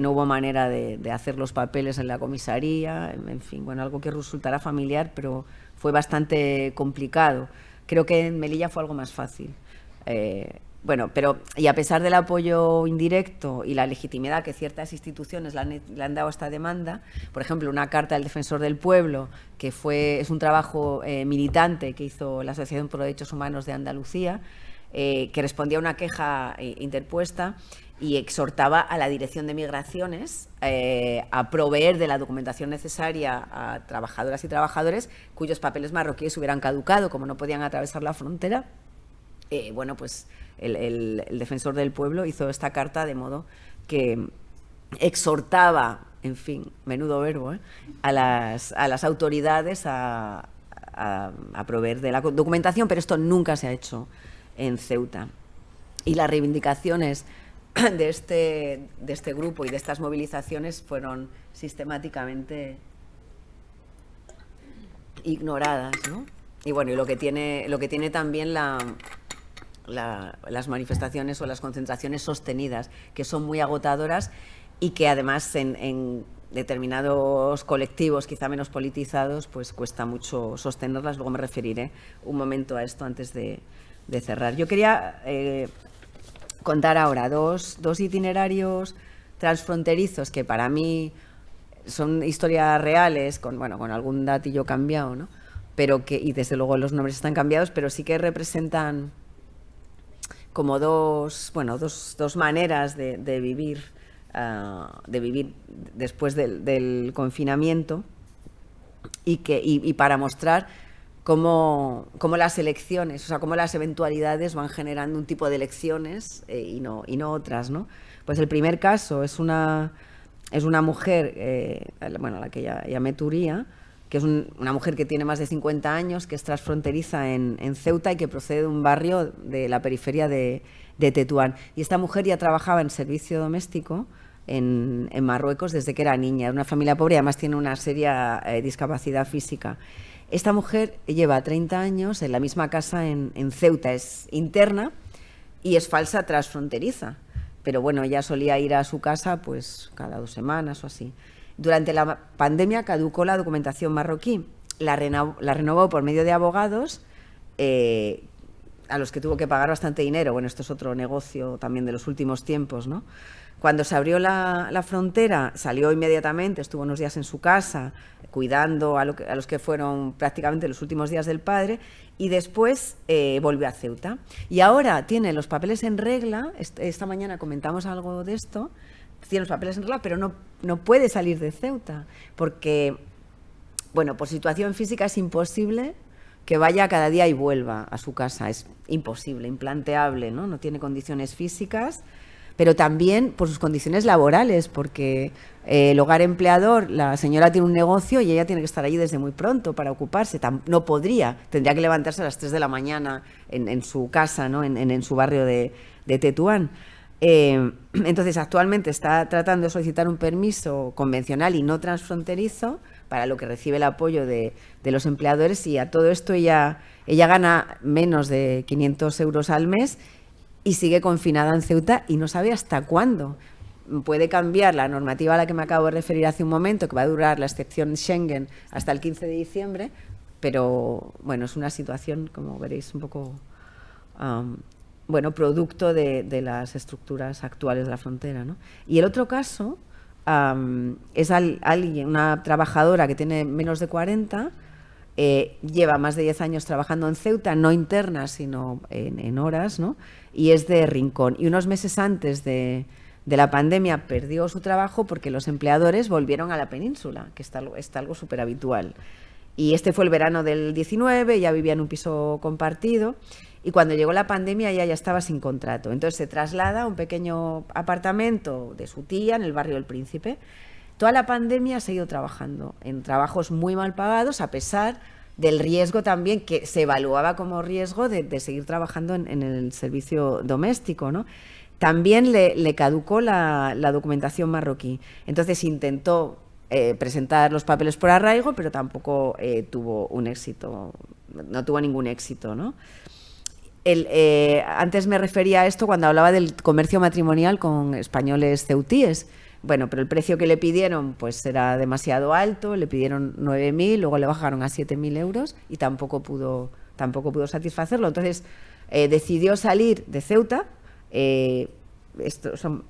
no hubo manera de hacer los papeles en la comisaría, en fin, bueno, algo que resultará familiar, pero fue bastante complicado. Creo que en Melilla fue algo más fácil. bueno, pero y a pesar del apoyo indirecto y la legitimidad que ciertas instituciones le han dado a esta demanda, por ejemplo, una carta del Defensor del Pueblo, que es un trabajo militante que hizo la Asociación por los Derechos Humanos de Andalucía, que respondía a una queja interpuesta y exhortaba a la Dirección de Migraciones a proveer de la documentación necesaria a trabajadoras y trabajadores cuyos papeles marroquíes hubieran caducado, como no podían atravesar la frontera. Bueno, pues el Defensor del Pueblo hizo esta carta de modo que exhortaba, en fin, menudo verbo, a las autoridades a proveer de la documentación, pero esto nunca se ha hecho en Ceuta. Y las reivindicaciones de este grupo y de estas movilizaciones fueron sistemáticamente ignoradas, ¿no? Y bueno, y lo que tiene también las manifestaciones o las concentraciones sostenidas, que son muy agotadoras y que además en determinados colectivos quizá menos politizados pues cuesta mucho sostenerlas. Luego me referiré un momento a esto antes de cerrar. Yo quería contar ahora dos itinerarios transfronterizos que para mí son historias reales, con algún datillo cambiado, ¿no? Pero y desde luego los nombres están cambiados, pero sí que representan como dos maneras de vivir después del confinamiento y para mostrar cómo las elecciones, o sea, cómo las eventualidades van generando un tipo de elecciones y no otras, ¿no? Pues el primer caso es una mujer, a la que ya llamé Turía, que es una mujer que tiene más de 50 años, que es transfronteriza en Ceuta y que procede de un barrio de la periferia de Tetuán. Y esta mujer ya trabajaba en servicio doméstico en Marruecos desde que era niña. Era una familia pobre y además tiene una seria discapacidad física. Esta mujer lleva 30 años en la misma casa en Ceuta, es interna y es falsa transfronteriza. Pero bueno, ella solía ir a su casa pues cada 2 semanas o así. Durante la pandemia caducó la documentación marroquí, la renovó por medio de abogados a los que tuvo que pagar bastante dinero. Bueno, esto es otro negocio también de los últimos tiempos, ¿no? Cuando se abrió la frontera, salió inmediatamente, estuvo unos días en su casa, cuidando a los que fueron prácticamente los últimos días del padre, y después volvió a Ceuta. Y ahora tiene los papeles en regla, esta mañana comentamos algo de esto, tiene los papeles en regla, pero no puede salir de Ceuta, porque, bueno, por situación física es imposible que vaya cada día y vuelva a su casa, es imposible, implanteable, ¿no? No tiene condiciones físicas, pero también por sus condiciones laborales, porque el hogar empleador, la señora tiene un negocio y ella tiene que estar allí desde muy pronto para ocuparse. No podría, tendría que levantarse a las 3 de la mañana en su casa, ¿no? en su barrio de Tetuán. Entonces, actualmente está tratando de solicitar un permiso convencional y no transfronterizo, para lo que recibe el apoyo de los empleadores, y a todo esto ella gana menos de 500 euros al mes y sigue confinada en Ceuta y no sabe hasta cuándo. Puede cambiar la normativa a la que me acabo de referir hace un momento, que va a durar la excepción Schengen hasta el 15 de diciembre, pero bueno, es una situación, como veréis, un poco producto de las estructuras actuales de la frontera, ¿no? Y el otro caso es alguien, una trabajadora que tiene menos de 40, lleva más de 10 años trabajando en Ceuta, no interna, sino en horas, ¿no? Y es de Rincón. Y unos meses antes de la pandemia perdió su trabajo porque los empleadores volvieron a la península, que está algo súper habitual. Y este fue el verano del 19, ya vivía en un piso compartido, y cuando llegó la pandemia ella ya estaba sin contrato. Entonces se traslada a un pequeño apartamento de su tía en el barrio del Príncipe. Toda la pandemia ha seguido trabajando en trabajos muy mal pagados, a pesar del riesgo también que se evaluaba como riesgo de seguir trabajando en el servicio doméstico, ¿no? También le caducó la documentación marroquí. Entonces intentó presentar los papeles por arraigo, pero tampoco tuvo un éxito, no tuvo ningún éxito, ¿no? Antes me refería a esto cuando hablaba del comercio matrimonial con españoles ceutíes. Bueno, pero el precio que le pidieron pues era demasiado alto, le pidieron 9.000, luego le bajaron a 7.000 euros y tampoco pudo satisfacerlo. Entonces, decidió salir de Ceuta, esto son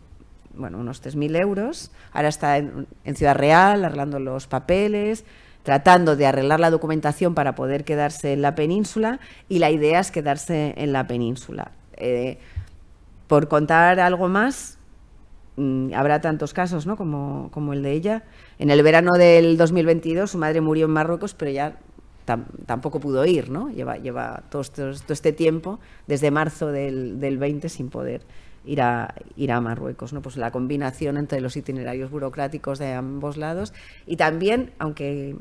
unos 3.000 euros, ahora está en Ciudad Real arreglando los papeles, tratando de arreglar la documentación para poder quedarse en la península, y la idea es quedarse en la península. Por contar algo más, habrá tantos casos, ¿no?, como el de ella. En el verano del 2022 su madre murió en Marruecos, pero ya tampoco pudo ir, ¿no? Lleva todo este tiempo, desde marzo del 20, sin poder ir a Marruecos, ¿no? Pues la combinación entre los itinerarios burocráticos de ambos lados, y también, aunque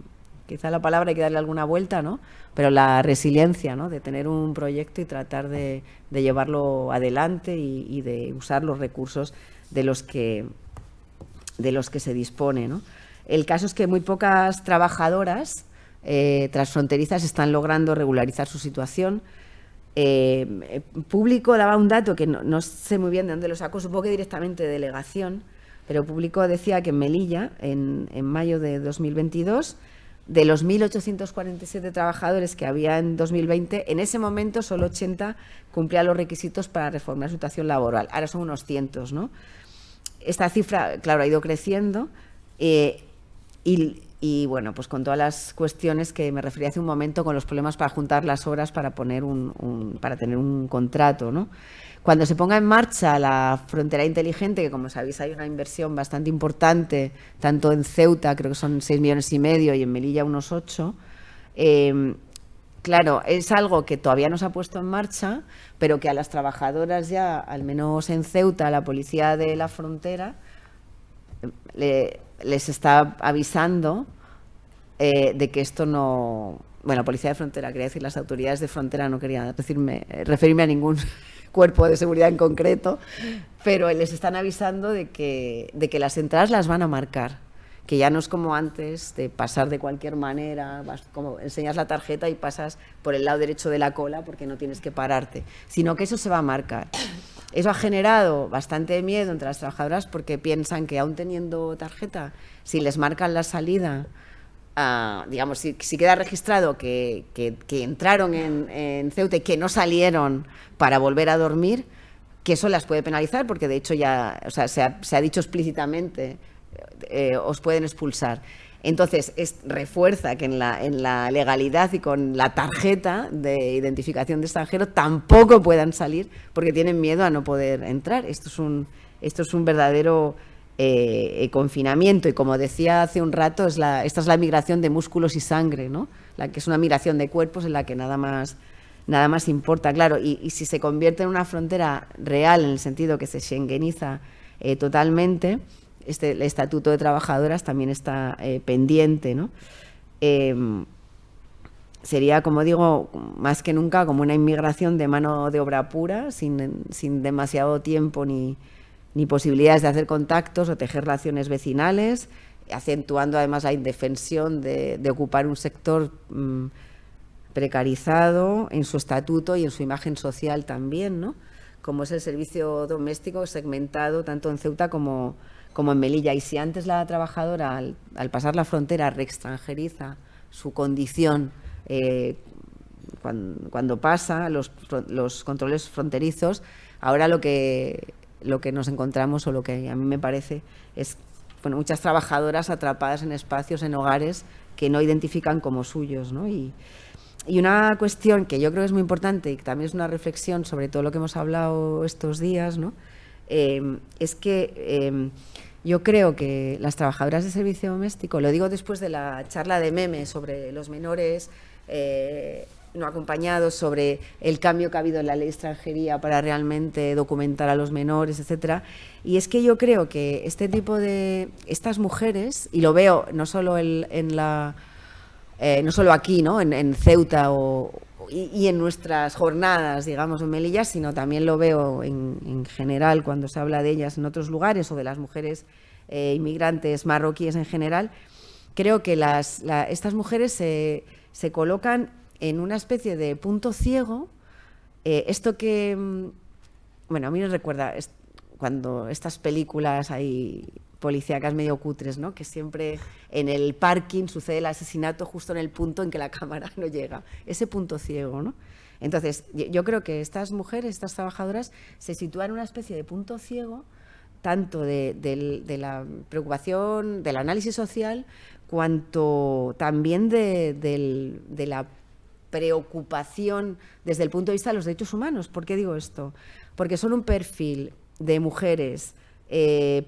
quizá la palabra hay que darle alguna vuelta, ¿no?, pero la resiliencia, ¿no?, de tener un proyecto y tratar de llevarlo adelante y de usar los recursos de los que se dispone, ¿no? El caso es que muy pocas trabajadoras transfronterizas están logrando regularizar su situación. Público daba un dato que no sé muy bien de dónde lo sacó, supongo que directamente de delegación, pero Público decía que en Melilla, en mayo de 2022, de los 1.847 trabajadores que había en 2020, en ese momento solo 80 cumplían los requisitos para reformar su situación laboral. Ahora son unos cientos, ¿no? Esta cifra, claro, ha ido creciendo, y bueno, pues con todas las cuestiones que me refería hace un momento, con los problemas para juntar las horas para tener un contrato, ¿no? Cuando se ponga en marcha la frontera inteligente, que como sabéis hay una inversión bastante importante, tanto en Ceuta, creo que son 6,5 millones, y en Melilla unos 8, claro, es algo que todavía no se ha puesto en marcha, pero que a las trabajadoras ya, al menos en Ceuta, la policía de la frontera les está avisando de que esto no... Bueno, la policía de frontera, quería decir las autoridades de frontera, no quería referirme a ningún cuerpo de seguridad en concreto, pero les están avisando de que las entradas las van a marcar, que ya no es como antes de pasar de cualquier manera, como enseñas la tarjeta y pasas por el lado derecho de la cola porque no tienes que pararte, sino que eso se va a marcar. Eso ha generado bastante miedo entre las trabajadoras porque piensan que, aún teniendo tarjeta, si les marcan la salida, digamos, si queda registrado que entraron en Ceuta y que no salieron para volver a dormir, que eso las puede penalizar, porque de hecho ya, o sea, se ha dicho explícitamente, os pueden expulsar. Entonces, refuerza que en la legalidad y con la tarjeta de identificación de extranjero tampoco puedan salir porque tienen miedo a no poder entrar. Esto es un verdadero confinamiento, y como decía hace un rato, esta es la migración de músculos y sangre, ¿no? La que es una migración de cuerpos en la que nada más importa, claro, y si se convierte en una frontera real, en el sentido que se schengeniza totalmente, el Estatuto de Trabajadoras también está pendiente, ¿no? Sería, como digo, más que nunca como una inmigración de mano de obra pura, sin demasiado tiempo ni posibilidades de hacer contactos o tejer relaciones vecinales, acentuando además la indefensión de ocupar un sector precarizado en su estatuto y en su imagen social también, ¿no?, como es el servicio doméstico segmentado tanto en Ceuta como en Melilla. Y si antes la trabajadora, al pasar la frontera, reextranjeriza su condición cuando pasa los controles fronterizos, ahora lo que nos encontramos, o lo que a mí me parece, es muchas trabajadoras atrapadas en espacios, en hogares que no identifican como suyos, ¿no? Y una cuestión que yo creo que es muy importante, y que también es una reflexión sobre todo lo que hemos hablado estos días, ¿no?, es que yo creo que las trabajadoras de servicio doméstico, lo digo después de la charla de Meme sobre los menores no acompañados, sobre el cambio que ha habido en la ley de extranjería para realmente documentar a los menores, etcétera, y es que yo creo que este tipo de estas mujeres, y lo veo no solo no solo aquí, ¿no?, en Ceuta y en nuestras jornadas, digamos, en Melilla, sino también lo veo en general cuando se habla de ellas en otros lugares, o de las mujeres inmigrantes marroquíes en general. Creo que estas mujeres se colocan en una especie de punto ciego. Esto que, bueno, a mí me recuerda cuando estas películas hay policíacas medio cutres, ¿no?, que siempre en el parking sucede el asesinato justo en el punto en que la cámara no llega. Ese punto ciego, ¿no? Entonces, yo creo que estas mujeres, estas trabajadoras, se sitúan en una especie de punto ciego, tanto de la preocupación, del análisis social, cuanto también de la preocupación desde el punto de vista de los derechos humanos. ¿Por qué digo esto? Porque son un perfil de mujeres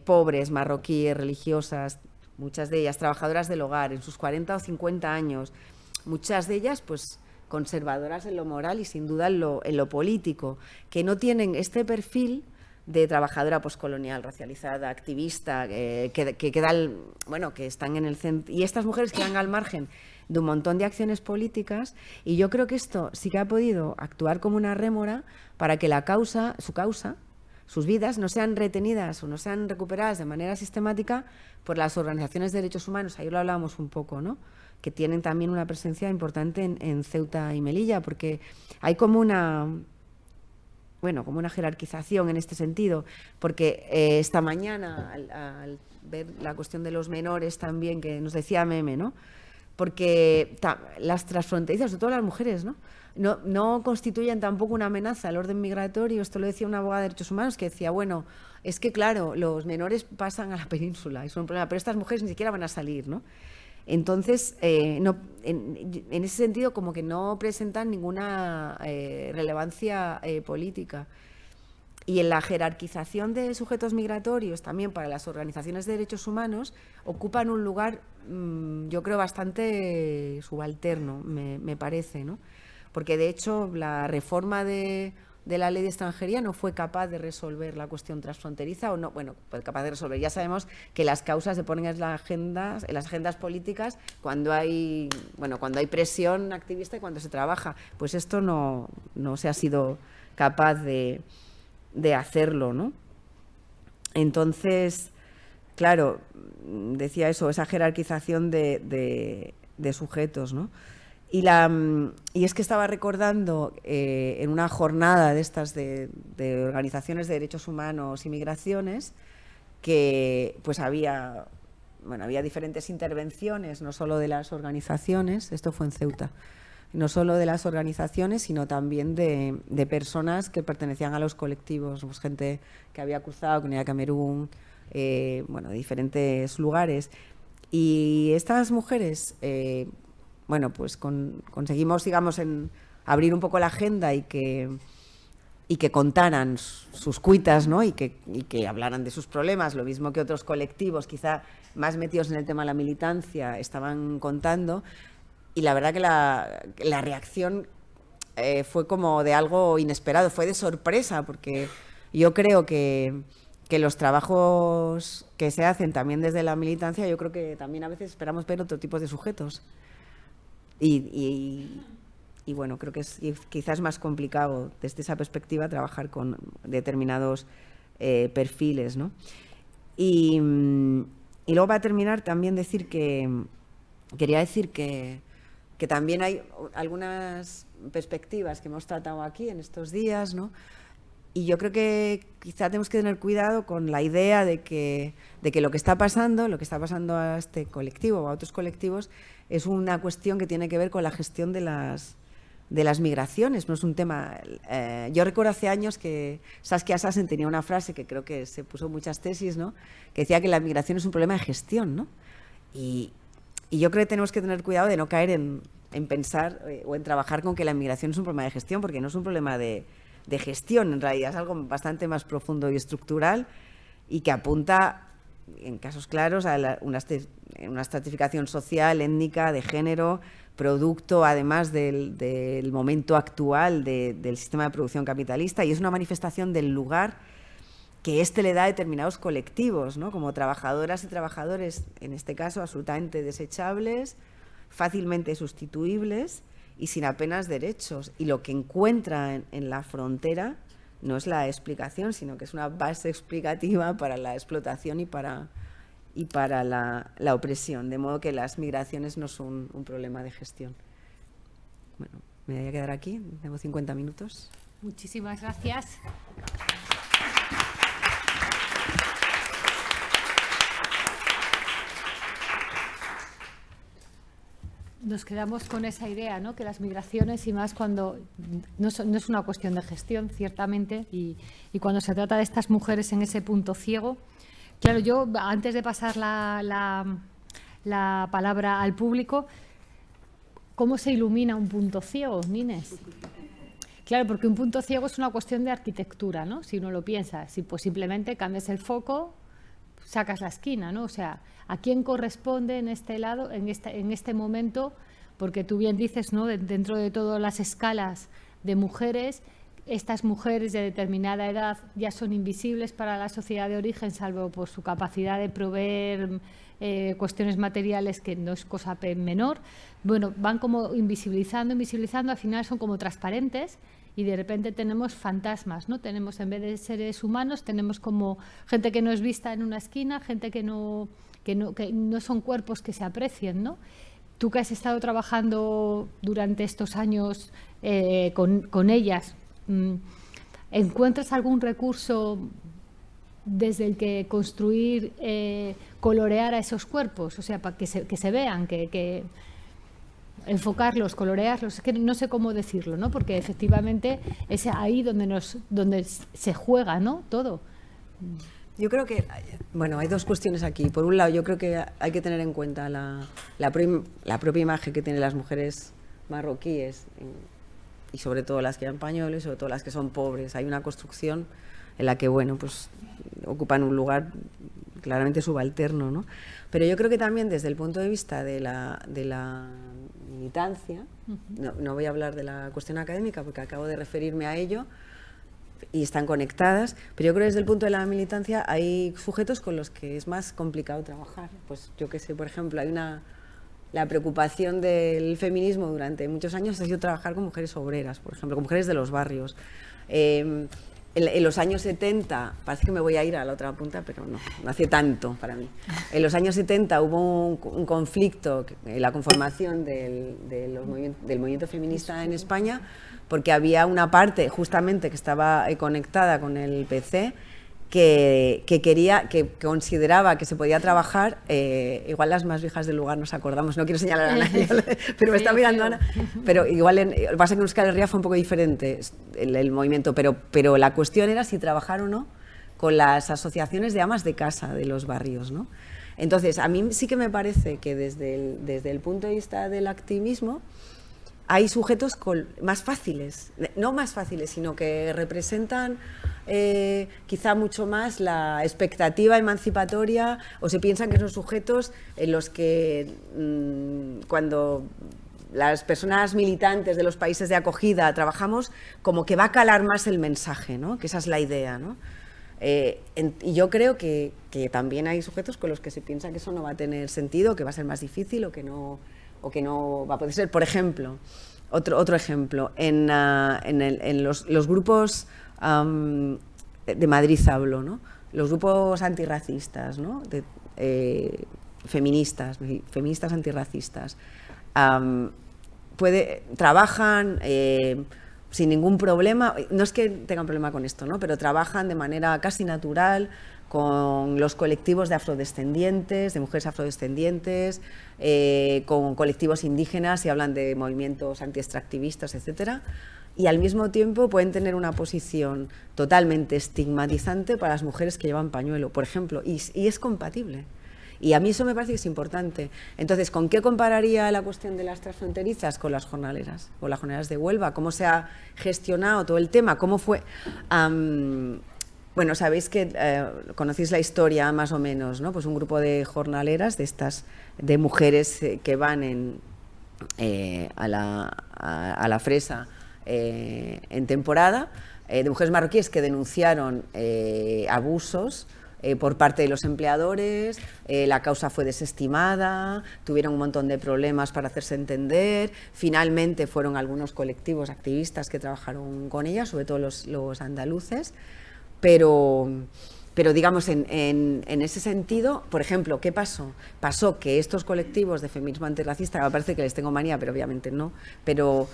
pobres, marroquíes, religiosas, muchas de ellas trabajadoras del hogar, en sus 40 o 50 años, muchas de ellas pues conservadoras en lo moral y sin duda en lo político, que no tienen este perfil de trabajadora poscolonial, racializada, activista, que están en el centro, y estas mujeres quedan al margen de un montón de acciones políticas, y yo creo que esto sí que ha podido actuar como una rémora para que sus vidas no sean retenidas o no sean recuperadas de manera sistemática por las organizaciones de derechos humanos. Ayer lo hablábamos un poco, ¿no?, que tienen también una presencia importante en Ceuta y Melilla, porque hay como una jerarquización en este sentido, porque esta mañana, al ver la cuestión de los menores también, que nos decía Meme, ¿no?, porque las transfronterizas, sobre todo las mujeres, no constituyen tampoco una amenaza al orden migratorio. Esto lo decía una abogada de derechos humanos que decía, bueno, es que claro, los menores pasan a la península, es un problema, pero estas mujeres ni siquiera van a salir, ¿no? Entonces, en ese sentido, como que no presentan ninguna relevancia política. Y en la jerarquización de sujetos migratorios, también para las organizaciones de derechos humanos, ocupan un lugar, yo creo, bastante subalterno, me parece, ¿no? Porque, de hecho, la reforma de la ley de extranjería no fue capaz de resolver la cuestión transfronteriza, o no, bueno, fue capaz de resolver. Ya sabemos que las causas se ponen en las agendas políticas cuando hay presión activista y cuando se trabaja. Pues esto no se ha sido capaz de hacerlo, ¿no? Entonces, claro, decía eso, esa jerarquización de sujetos, ¿no? Y es que estaba recordando en una jornada de estas de organizaciones de derechos humanos y migraciones que pues había diferentes intervenciones, no solo de las organizaciones, esto fue en Ceuta, no solo de las organizaciones, sino también de personas que pertenecían a los colectivos, pues gente que había cruzado, que venía a Camerún, de diferentes lugares. Y estas mujeres, pues conseguimos, digamos, abrir un poco la agenda y que contaran sus cuitas, ¿no? y que hablaran de sus problemas, lo mismo que otros colectivos, quizá más metidos en el tema de la militancia, estaban contando. Y la verdad que la reacción fue como de algo inesperado, fue de sorpresa, porque yo creo que los trabajos que se hacen también desde la militancia, yo creo que también a veces esperamos ver otro tipo de sujetos. Y bueno, creo que quizás es más complicado desde esa perspectiva trabajar con determinados perfiles, ¿no? Y luego, para terminar, también quería decir que también hay algunas perspectivas que hemos tratado aquí en estos días, ¿no? Y yo creo que quizá tenemos que tener cuidado con la idea de que lo que está pasando a este colectivo o a otros colectivos, es una cuestión que tiene que ver con la gestión de las migraciones, no es un tema... yo recuerdo hace años que Saskia Sassen tenía una frase que creo que se puso en muchas tesis, ¿no?, que decía que la migración es un problema de gestión, ¿no? Y yo creo que tenemos que tener cuidado de no caer en pensar o en trabajar con que la inmigración es un problema de gestión, porque no es un problema de gestión, en realidad es algo bastante más profundo y estructural, y que apunta, en casos claros, a una estratificación social, étnica, de género, producto además del momento actual del sistema de producción capitalista, y es una manifestación del lugar que le da a determinados colectivos, ¿no?, como trabajadoras y trabajadores, en este caso absolutamente desechables, fácilmente sustituibles y sin apenas derechos. Y lo que encuentra en la frontera no es la explicación, sino que es una base explicativa para la explotación y para la opresión. De modo que las migraciones no son un problema de gestión. Bueno, me voy a quedar aquí, tengo 50 minutos. Muchísimas gracias. nos quedamos con esa idea, ¿no? Que las migraciones, y más cuando no es una cuestión de gestión, ciertamente, y cuando se trata de estas mujeres en ese punto ciego. Claro, yo, antes de pasar la palabra al público, ¿cómo se ilumina un punto ciego, Nines? Claro, porque un punto ciego es una cuestión de arquitectura, ¿no? Si uno lo piensa, si pues simplemente cambias el foco, sacas la esquina, ¿no? O sea, ¿a quién corresponde en este lado, en este momento? Porque tú bien dices, ¿no? Dentro de todas las escalas de mujeres, estas mujeres de determinada edad ya son invisibles para la sociedad de origen, salvo por su capacidad de proveer cuestiones materiales, que no es cosa menor. Bueno, van como invisibilizando, al final son como transparentes. Y de repente tenemos fantasmas, ¿no? Tenemos, en vez de seres humanos, tenemos como gente que no es vista en una esquina, gente que no son cuerpos que se aprecien, ¿no? Tú, que has estado trabajando durante estos años con ellas, ¿encuentras algún recurso desde el que construir, colorear a esos cuerpos? O sea, para que se vean, que enfocarlos, colorearlos, es que no sé cómo decirlo, ¿no? Porque efectivamente es ahí donde se juega, ¿no? Todo. Yo creo que, bueno, hay dos cuestiones aquí. Por un lado, yo creo que hay que tener en cuenta la propia imagen que tienen las mujeres marroquíes, y sobre todo las que llevan pañuelos, y sobre todo las que son pobres. Hay una construcción en la que, bueno, pues ocupan un lugar claramente subalterno, ¿no? Pero yo creo que también desde el punto de vista de la militancia, no voy a hablar de la cuestión académica porque acabo de referirme a ello y están conectadas, pero yo creo que desde el punto de la militancia hay sujetos con los que es más complicado trabajar. Pues yo qué sé, por ejemplo, la preocupación del feminismo durante muchos años ha sido trabajar con mujeres obreras, por ejemplo, con mujeres de los barrios. En los años 70, parece que me voy a ir a la otra punta, pero no hace tanto para mí. En los años 70 hubo un conflicto en la conformación del movimiento feminista en España, porque había una parte justamente que estaba conectada con el PC que consideraba que se podía trabajar, igual las más viejas del lugar nos acordamos, no quiero señalar a nadie, pero me está mirando Ana, pero igual lo que pasa es que en Euskal Herria fue un poco diferente el movimiento, pero la cuestión era si trabajar o no con las asociaciones de amas de casa de los barrios, ¿no? Entonces, a mí sí que me parece que desde el punto de vista del activismo hay sujetos más fáciles, no más fáciles, sino que representan quizá mucho más la expectativa emancipatoria, o se piensan que son sujetos en los que cuando las personas militantes de los países de acogida trabajamos, como que va a calar más el mensaje, ¿no? Que esa es la idea, ¿no? Y yo creo que también hay sujetos con los que se piensa que eso no va a tener sentido, que va a ser más difícil o que no va a poder ser. Por ejemplo, otro ejemplo, en los grupos de Madrid hablo, ¿no? Los grupos antirracistas, ¿no? feministas antirracistas, trabajan sin ningún problema, no es que tengan problema con esto, ¿no? Pero trabajan de manera casi natural con los colectivos de afrodescendientes, de mujeres afrodescendientes, con colectivos indígenas y hablan de movimientos antiextractivistas, etcétera. Y al mismo tiempo pueden tener una posición totalmente estigmatizante para las mujeres que llevan pañuelo, por ejemplo, y es compatible. Y a mí eso me parece que es importante. Entonces, ¿con qué compararía la cuestión de las transfronterizas? Con las jornaleras de Huelva. ¿Cómo se ha gestionado todo el tema? ¿Cómo fue? Bueno, sabéis que conocéis la historia más o menos, ¿no? Pues un grupo de jornaleras, de mujeres que van a la fresa en temporada, de mujeres marroquíes que denunciaron abusos por parte de los empleadores, la causa fue desestimada, tuvieron un montón de problemas para hacerse entender, finalmente fueron algunos colectivos activistas que trabajaron con ellas, sobre todo los andaluces, pero digamos, en ese sentido, por ejemplo, ¿qué pasó? Pasó que estos colectivos de feminismo antirracista, me parece que les tengo manía, pero obviamente no, pero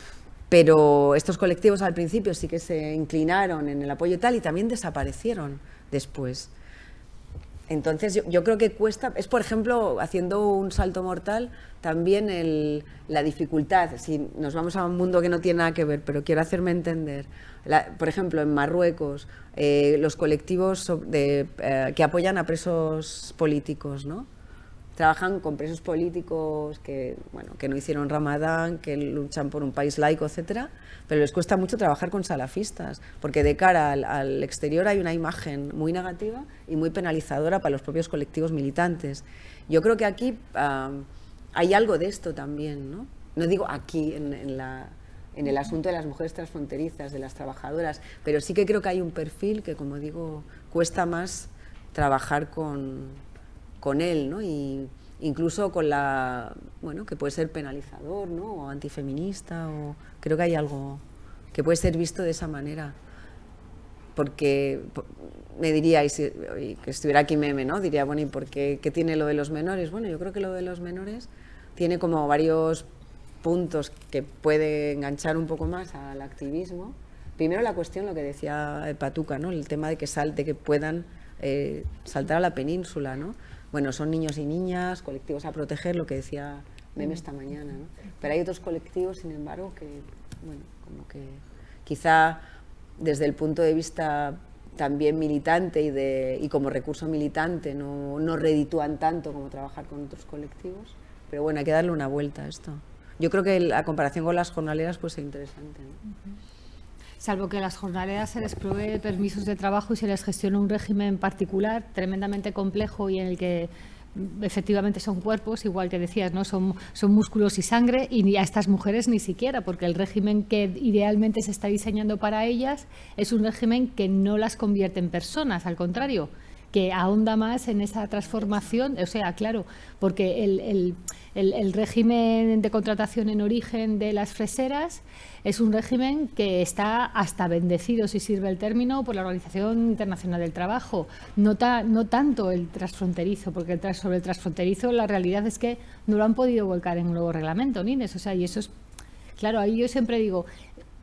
estos colectivos al principio sí que se inclinaron en el apoyo y tal, y también desaparecieron después. Entonces yo creo que cuesta, es por ejemplo, haciendo un salto mortal, también la dificultad, si nos vamos a un mundo que no tiene nada que ver, pero quiero hacerme entender, por ejemplo, en Marruecos, los colectivos que apoyan a presos políticos, ¿no? Trabajan con presos políticos que no hicieron Ramadán, que luchan por un país laico, etcétera, pero les cuesta mucho trabajar con salafistas, porque de cara al exterior hay una imagen muy negativa y muy penalizadora para los propios colectivos militantes. Yo creo que aquí hay algo de esto también, ¿no? No digo aquí, en el asunto de las mujeres transfronterizas, de las trabajadoras, pero sí que creo que hay un perfil que, como digo, cuesta más trabajar con él, ¿no? Y incluso con que puede ser penalizador, ¿no? O antifeminista, o creo que hay algo que puede ser visto de esa manera. Porque me diría, y que estuviera aquí Meme, ¿no? Diría, bueno, ¿y por qué tiene lo de los menores? Bueno, yo creo que lo de los menores tiene como varios puntos que puede enganchar un poco más al activismo. Primero la cuestión, lo que decía Patuca, ¿no? El tema de que puedan saltar a la península, ¿no? Bueno, son niños y niñas, colectivos a proteger, lo que decía Meme esta mañana, ¿no? Pero hay otros colectivos, sin embargo, que, bueno, como que quizá desde el punto de vista también militante y como recurso militante no reditúan tanto como trabajar con otros colectivos, pero bueno, hay que darle una vuelta a esto. Yo creo que la comparación con las jornaleras puede ser interesante, ¿no? Salvo que a las jornaleras se les provee permisos de trabajo y se les gestiona un régimen particular tremendamente complejo y en el que efectivamente son cuerpos, igual que decías, ¿no? Son músculos y sangre, y a estas mujeres ni siquiera, porque el régimen que idealmente se está diseñando para ellas es un régimen que no las convierte en personas, al contrario, que ahonda más en esa transformación. O sea, claro, porque el régimen de contratación en origen de las freseras es un régimen que está hasta bendecido, si sirve el término, por la Organización Internacional del Trabajo, no tanto el transfronterizo, porque sobre el transfronterizo la realidad es que no lo han podido volcar en un nuevo reglamento, Nines. O sea, y eso es, claro, ahí yo siempre digo,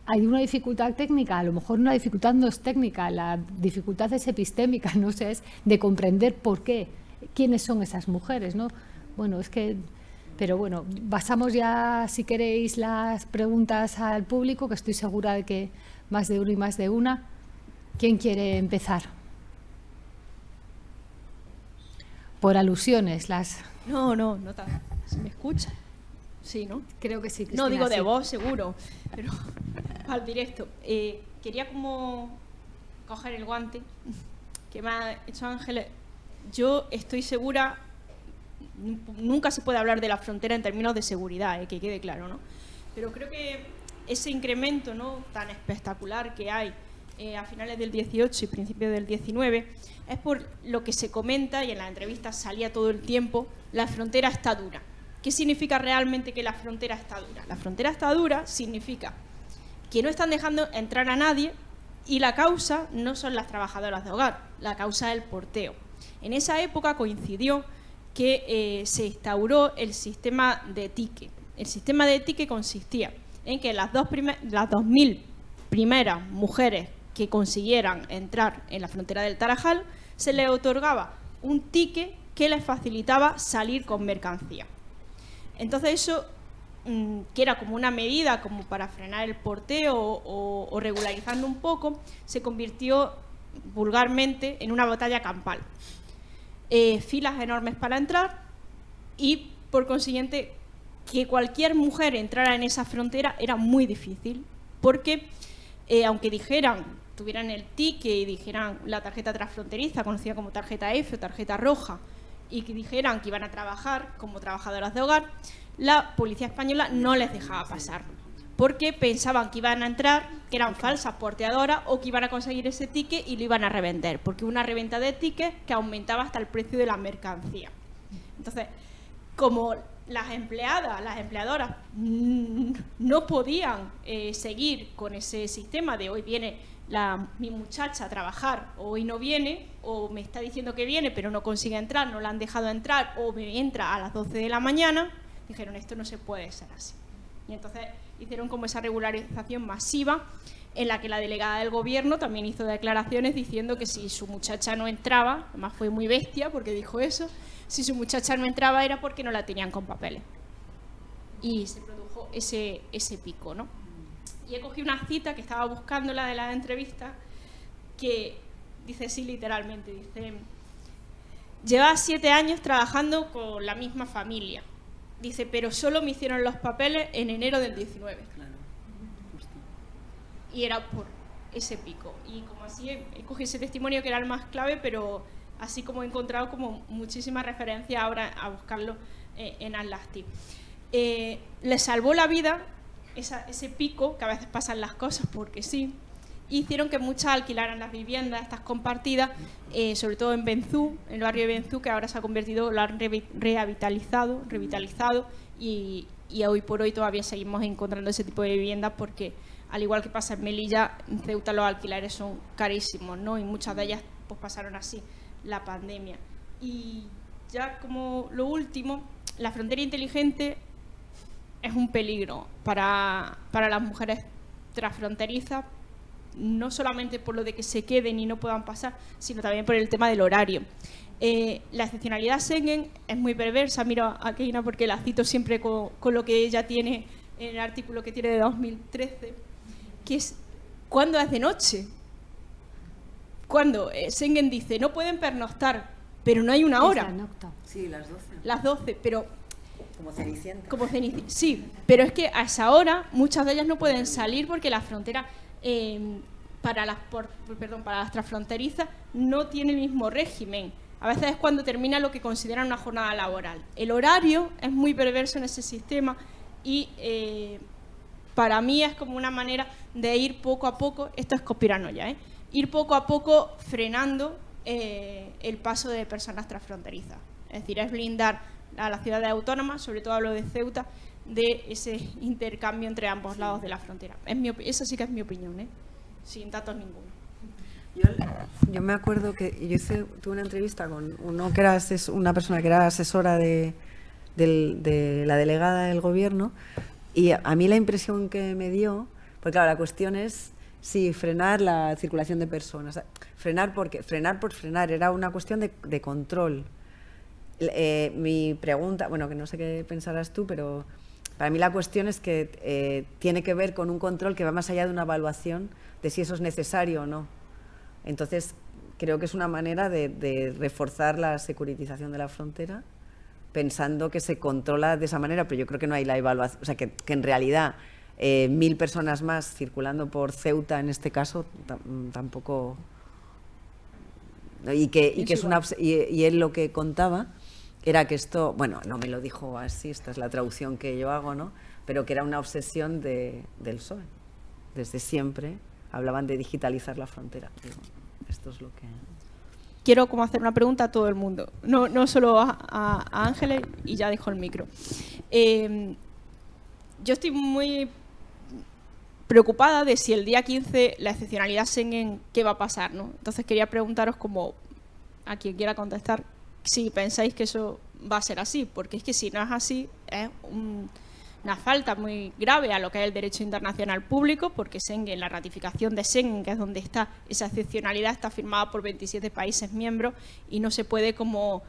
hay una dificultad técnica, a lo mejor la dificultad no es técnica, la dificultad es epistémica, no sé, es de comprender por qué, quiénes son esas mujeres, ¿no? Bueno, es que, pero bueno, basamos ya, si queréis, las preguntas al público, que estoy segura de que más de uno y más de una. ¿Quién quiere empezar? Por alusiones, las... No tanto. ¿Se me escucha? Sí, ¿no? Creo que sí, Cristina, no, digo de sí. voz, seguro, pero al directo. Quería como coger el guante que me ha hecho Ángeles. Yo estoy segura, nunca se puede hablar de la frontera en términos de seguridad, que quede claro, ¿no? Pero creo que ese incremento, ¿no?, tan espectacular que hay a finales del 18 y principios del 19 es por lo que se comenta, y en las entrevistas salía todo el tiempo, la frontera está dura. ¿Qué significa realmente que la frontera está dura? La frontera está dura significa que no están dejando entrar a nadie, y la causa no son las trabajadoras de hogar, la causa es el porteo. En esa época coincidió que se instauró el sistema de tique. El sistema de tique consistía en que las 2.000 primeras mujeres que consiguieran entrar en la frontera del Tarajal se les otorgaba un tique que les facilitaba salir con mercancía. Entonces eso, que era como una medida como para frenar el porteo o regularizando un poco, se convirtió vulgarmente en una batalla campal. Filas enormes para entrar y, por consiguiente, que cualquier mujer entrara en esa frontera era muy difícil, porque aunque tuvieran el tique y dijeran la tarjeta transfronteriza, conocida como tarjeta F o tarjeta roja, y que dijeran que iban a trabajar como trabajadoras de hogar, la policía española no les dejaba pasar, porque pensaban que iban a entrar, que eran falsas porteadoras, o que iban a conseguir ese ticket y lo iban a revender, porque una reventa de tickets que aumentaba hasta el precio de la mercancía. Entonces, como las empleadoras no podían seguir con ese sistema de hoy viene mi muchacha a trabajar, o hoy no viene, o me está diciendo que viene pero no consigue entrar, no la han dejado entrar, o me entra a las 12 de la mañana, dijeron esto no se puede ser así. Y entonces hicieron como esa regularización masiva en la que la delegada del gobierno también hizo declaraciones diciendo que si su muchacha no entraba, además fue muy bestia porque dijo eso, si su muchacha no entraba era porque no la tenían con papeles. Y se produjo ese pico, ¿no? Y he cogido una cita que estaba buscando, la de la entrevista, que dice así literalmente, dice: llevaba 7 años trabajando con la misma familia. Dice, pero solo me hicieron los papeles en enero del 19. Claro, justo. Y era por ese pico. Y como así he cogido ese testimonio que era el más clave, pero así como he encontrado como muchísimas referencias ahora a buscarlo en Atlasti. Le salvó la vida ese pico, que a veces pasan las cosas porque sí, hicieron que muchas alquilaran las viviendas, estas compartidas, sobre todo en Benzú, en el barrio de Benzú, que ahora se ha convertido, lo han revitalizado y hoy por hoy todavía seguimos encontrando ese tipo de viviendas porque, al igual que pasa en Melilla, en Ceuta los alquileres son carísimos, ¿no? Y muchas de ellas pues pasaron así la pandemia. Y ya como lo último, la frontera inteligente es un peligro para las mujeres transfronterizas, no solamente por lo de que se queden y no puedan pasar, sino también por el tema del horario. La excepcionalidad Schengen es muy perversa. Mira a Keina porque la cito siempre con lo que ella tiene en el artículo que tiene de 2013, que es cuando es de noche. Cuando Schengen dice no pueden pernoctar, pero no hay una hora. Sí, las 12. Las 12, pero... Como Cenicienta. Sí, pero es que a esa hora muchas de ellas no pueden salir porque la frontera... para las transfronterizas no tiene el mismo régimen. A veces es cuando termina lo que consideran una jornada laboral. El horario es muy perverso en ese sistema y para mí es como una manera de ir poco a poco, esto es conspiranoia, ir poco a poco frenando el paso de personas transfronterizas. Es decir, es blindar a las ciudades autónomas, sobre todo hablo de Ceuta, de ese intercambio entre ambos lados de la frontera. Esa sí que es mi opinión, sin datos ninguno. Yo me acuerdo que tuve una entrevista con una persona que era asesora de la delegada del gobierno, y a mí la impresión que me dio, porque claro, la cuestión es si frenar la circulación de personas. Frenar por frenar, era una cuestión de control. Mi pregunta, bueno, que no sé qué pensarás tú, pero para mí la cuestión es que tiene que ver con un control que va más allá de una evaluación de si eso es necesario o no. Entonces, creo que es una manera de reforzar la securitización de la frontera, pensando que se controla de esa manera, pero yo creo que no hay la evaluación, o sea, que en realidad 1.000 personas más circulando por Ceuta, en este caso, tampoco... Y él lo que contaba era que esto, bueno, no me lo dijo así, esta es la traducción que yo hago, ¿no? Pero que era una obsesión del PSOE. Desde siempre hablaban de digitalizar la frontera. Digo, esto es lo que... Quiero como hacer una pregunta a todo el mundo, no solo a Ángeles, y ya dejo el micro. Yo estoy muy preocupada de si el día 15 la excepcionalidad Schengen, ¿qué va a pasar, ¿no? Entonces quería preguntaros, como a quien quiera contestar, si pensáis que eso va a ser así, porque es que si no es así es una falta muy grave a lo que es el derecho internacional público, porque Schengen, la ratificación de Schengen, que es donde está esa excepcionalidad, está firmada por 27 países miembros y no se puede como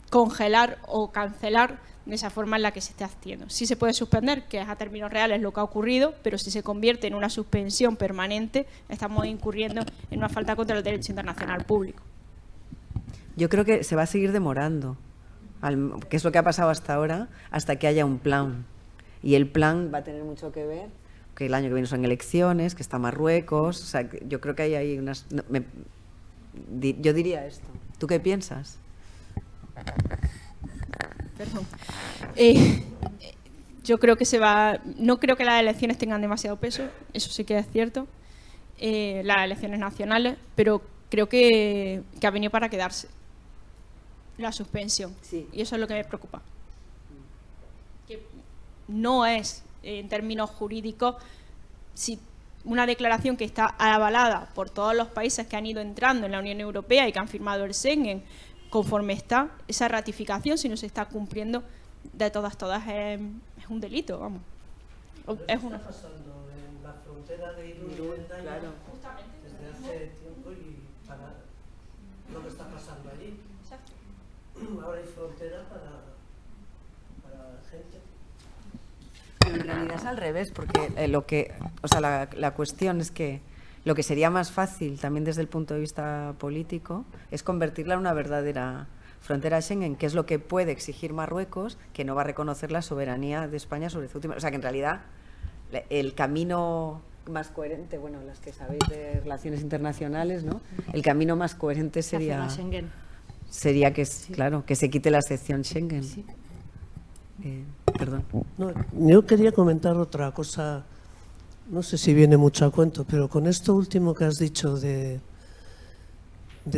congelar o cancelar de esa forma en la que se esté haciendo. Sí se puede suspender, que es a términos reales lo que ha ocurrido, pero si se convierte en una suspensión permanente, estamos incurriendo en una falta contra el derecho internacional público. Yo creo que se va a seguir demorando, que es lo que ha pasado hasta ahora, hasta que haya un plan. Y el plan va a tener mucho que ver, que el año que viene son elecciones, que está Marruecos, o sea, yo creo que hay unas... yo diría esto. ¿Tú qué piensas? Perdón. Yo creo que no creo que las elecciones tengan demasiado peso, eso sí que es cierto, las elecciones nacionales, pero creo que ha venido para quedarse la suspensión, sí. Y eso es lo que me preocupa. Que no es, en términos jurídicos, si una declaración que está avalada por todos los países que han ido entrando en la Unión Europea y que han firmado el Schengen, conforme está esa ratificación, si no se está cumpliendo de todas, es un delito, vamos. ¿Qué está pasando en la frontera frontera de Irún y Hendaya, claro. desde hace tiempo, y para lo que está pasando allí. Exacto. Ahora hay frontera para gente. Pero en realidad es al revés, porque la cuestión es que lo que sería más fácil también desde el punto de vista político es convertirla en una verdadera frontera Schengen, que es lo que puede exigir Marruecos, que no va a reconocer la soberanía de España sobre Ceuta. O sea que en realidad el camino más coherente, bueno, las que sabéis de relaciones internacionales, ¿no? El camino más coherente sería que, claro, que se quite la excepción Schengen. Sí. Perdón. No, yo quería comentar otra cosa, no sé si viene mucho a cuento, pero con esto último que has dicho de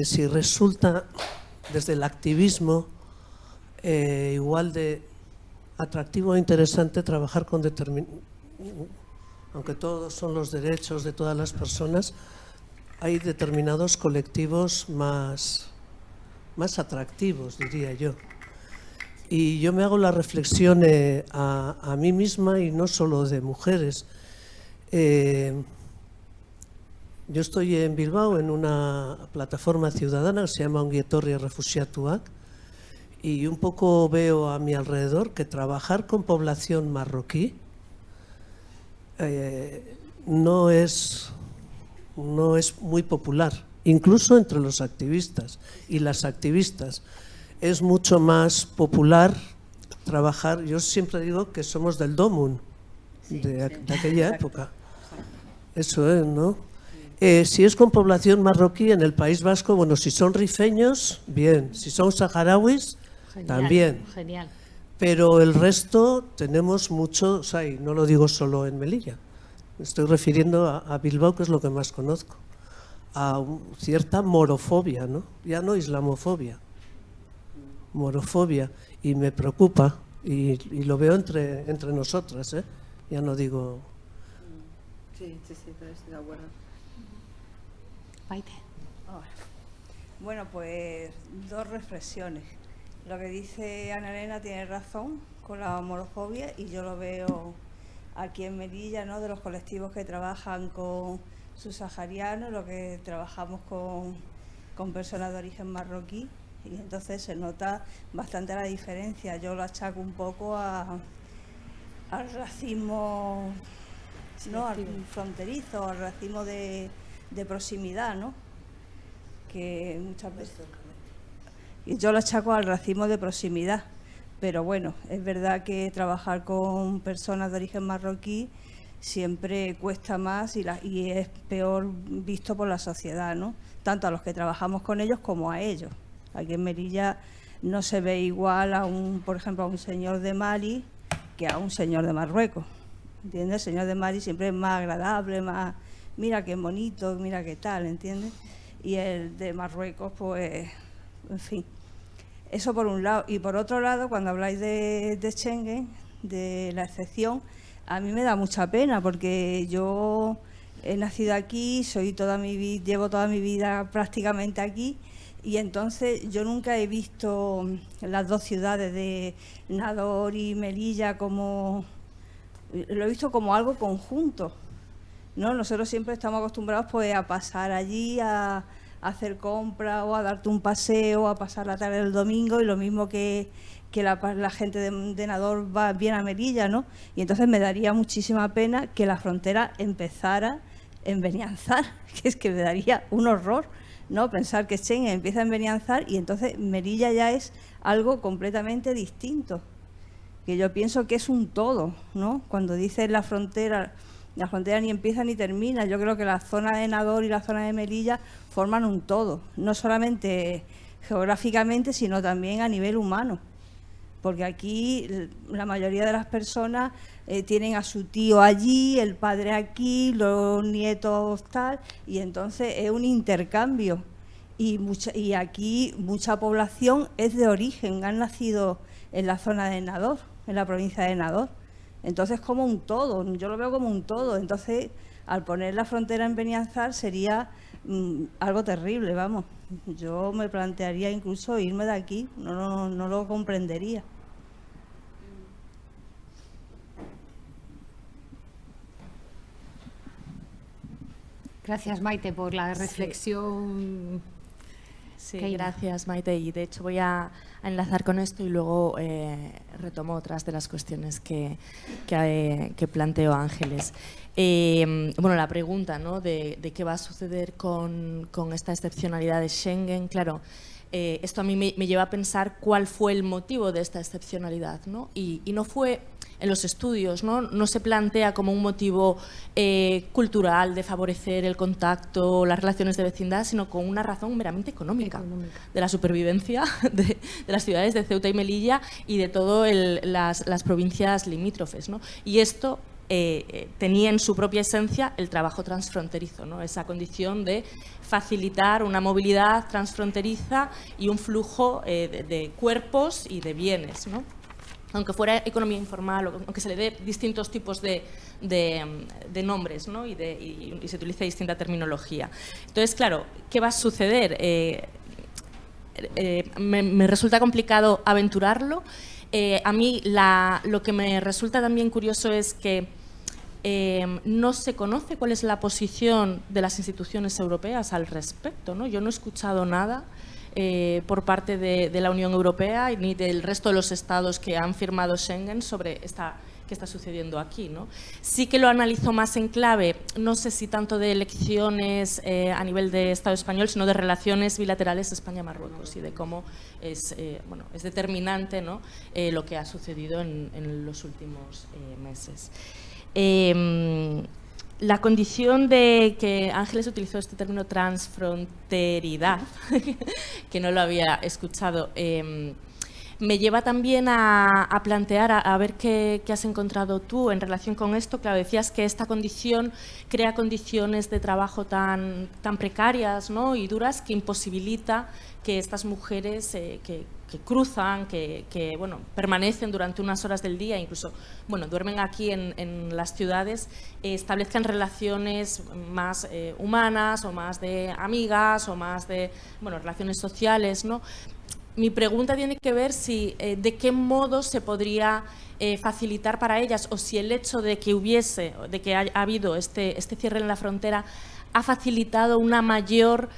si resulta desde el activismo igual de atractivo e interesante trabajar con aunque todos son los derechos de todas las personas, hay determinados colectivos más atractivos, diría yo. Y yo me hago la reflexión a mí misma, y no solo de mujeres. Yo estoy en Bilbao en una plataforma ciudadana que se llama Ongi Etorri Refuxiatuak, y un poco veo a mi alrededor que trabajar con población marroquí no es muy popular, incluso entre los activistas y las activistas. Es mucho más popular trabajar, yo siempre digo que somos del Domun, de aquella época. Eso es, ¿no? Si es con población marroquí en el País Vasco, bueno, si son rifeños, bien. Si son saharauis, también. Genial. Pero el resto tenemos mucho, o sea, y no lo digo solo en Melilla, me estoy refiriendo a Bilbao, que es lo que más conozco, a cierta morofobia, ¿no? Ya no islamofobia, morofobia, y me preocupa, y lo veo entre nosotras, ¿eh? Ya no digo... Sí, estoy de acuerdo. Maite. Bueno, pues dos reflexiones. Lo que dice Ana Elena tiene razón con la homofobia, y yo lo veo aquí en Melilla, ¿no? De los colectivos que trabajan con subsaharianos, lo que trabajamos con personas de origen marroquí, y entonces se nota bastante la diferencia. Yo lo achaco un poco al racismo, ¿no? Al fronterizo, al racismo de proximidad, ¿no? Que muchas veces... Y yo lo achaco al racismo de proximidad, pero bueno, es verdad que trabajar con personas de origen marroquí siempre cuesta más y es peor visto por la sociedad, ¿no? Tanto a los que trabajamos con ellos como a ellos. Aquí en Melilla no se ve igual por ejemplo, a un señor de Mali que a un señor de Marruecos, ¿entiendes? El señor de Mali siempre es más agradable, más, mira qué bonito, mira qué tal, ¿entiendes? Y el de Marruecos, pues, en fin. Eso por un lado. Y por otro lado, cuando habláis de Schengen, de la excepción, a mí me da mucha pena, porque yo he nacido aquí, llevo toda mi vida prácticamente aquí, y entonces yo nunca he visto las dos ciudades de Nador y Melilla lo he visto como algo conjunto, ¿no? Nosotros siempre estamos acostumbrados pues a pasar allí, a hacer compras o a darte un paseo, a pasar la tarde del domingo, y lo mismo que la gente de Nador viene a Melilla, ¿no? Y entonces me daría muchísima pena que la frontera empezara en Benianzar, que es que me daría un horror, ¿no? Pensar que Schengen empieza en Benianzar y entonces Melilla ya es algo completamente distinto, que yo pienso que es un todo, ¿no? Cuando dices la frontera ni empieza ni termina. Yo creo que la zona de Nador y la zona de Melilla forman un todo, no solamente geográficamente, sino también a nivel humano, porque aquí la mayoría de las personas tienen a su tío allí, el padre aquí, los nietos tal, y entonces es un intercambio, y aquí mucha población es de origen, han nacido en la zona de Nador, en la provincia de Nador. Entonces, como un todo, yo lo veo como un todo. Entonces, al poner la frontera en Benianzar sería algo terrible, vamos. Yo me plantearía incluso irme de aquí, no lo comprendería. Gracias, Maite, por la reflexión. Sí, gracias, Maite. Y de hecho voy a enlazar con esto y luego retomo otras de las cuestiones que planteó Ángeles. Bueno, la pregunta, ¿no?, de qué va a suceder con esta excepcionalidad de Schengen. Claro, esto a mí me lleva a pensar cuál fue el motivo de esta excepcionalidad, ¿no? Y no fue en los estudios, no se plantea como un motivo cultural de favorecer el contacto, las relaciones de vecindad, sino con una razón meramente económica. De la supervivencia de las ciudades de Ceuta y Melilla y de todas las provincias limítrofes, ¿no? Y esto tenía en su propia esencia el trabajo transfronterizo, ¿no? Esa condición de facilitar una movilidad transfronteriza y un flujo de cuerpos y de bienes, ¿no? Aunque fuera economía informal, aunque se le dé distintos tipos de nombres, ¿no? y se utilice distinta terminología. Entonces, claro, ¿qué va a suceder? Me resulta complicado aventurarlo. A mí lo que me resulta también curioso es que no se conoce cuál es la posición de las instituciones europeas al respecto, ¿no? Yo no he escuchado nada por parte de la Unión Europea ni del resto de los estados que han firmado Schengen sobre qué está sucediendo aquí, ¿no? Sí que lo analizo más en clave, no sé si tanto de elecciones a nivel de Estado español, sino de relaciones bilaterales España-Marruecos y de cómo es determinante, ¿no?, lo que ha sucedido en los últimos meses. La condición de que Ángeles utilizó este término transfronteridad, que no lo había escuchado, me lleva también a plantear, a ver qué has encontrado tú en relación con esto. Claro, decías que esta condición crea condiciones de trabajo tan precarias, ¿no?, y duras, que imposibilita que estas mujeres que cruzan, que permanecen durante unas horas del día, incluso duermen aquí en las ciudades, establezcan relaciones más humanas o más de amigas o más de relaciones sociales, ¿no? Mi pregunta tiene que ver de qué modo se podría facilitar para ellas, o si el hecho de que ha habido este cierre en la frontera ha facilitado una mayor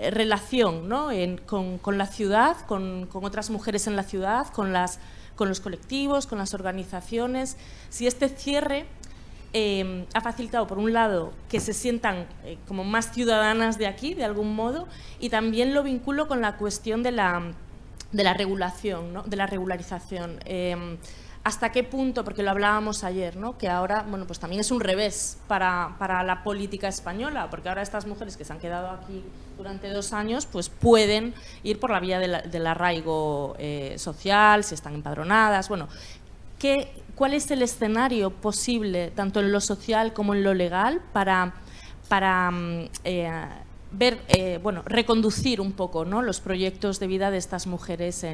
relación, ¿no?, con la ciudad, con otras mujeres en la ciudad, con los colectivos, con las organizaciones. Si este cierre ha facilitado, por un lado, que se sientan como más ciudadanas de aquí, de algún modo, y también lo vinculo con la cuestión de la regulación, ¿no?, de la regularización. ¿Hasta qué punto? Porque lo hablábamos ayer, ¿no?, que ahora pues también es un revés para la política española, porque ahora estas mujeres que se han quedado aquí durante 2 años pues pueden ir por la vía del arraigo social, si están empadronadas. ¿Cuál es el escenario posible, tanto en lo social como en lo legal, para reconducir un poco, ¿no?, los proyectos de vida de estas mujeres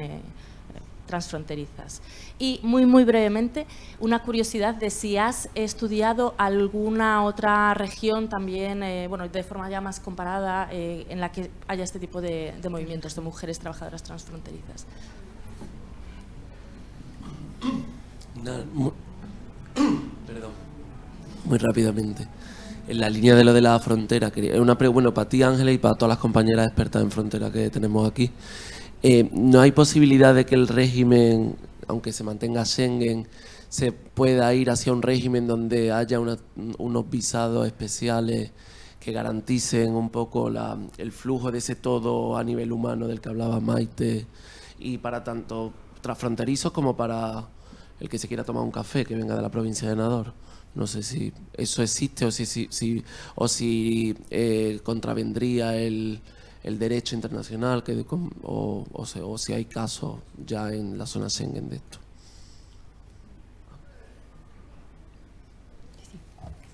transfronterizas? Y muy brevemente, una curiosidad de si has estudiado alguna otra región también, de forma ya más comparada, en la que haya este tipo de movimientos de mujeres trabajadoras transfronterizas. Perdón. Muy rápidamente. En la línea de lo de la frontera, para ti, Ángeles, y para todas las compañeras expertas en frontera que tenemos aquí, ¿no hay posibilidad de que el régimen, aunque se mantenga Schengen, se pueda ir hacia un régimen donde haya unos visados especiales que garanticen un poco el flujo de ese todo a nivel humano del que hablaba Maite, y para tanto transfronterizos como para el que se quiera tomar un café que venga de la provincia de Nador? No sé si eso existe o si contravendría el derecho internacional, o si hay casos ya en la zona Schengen de esto.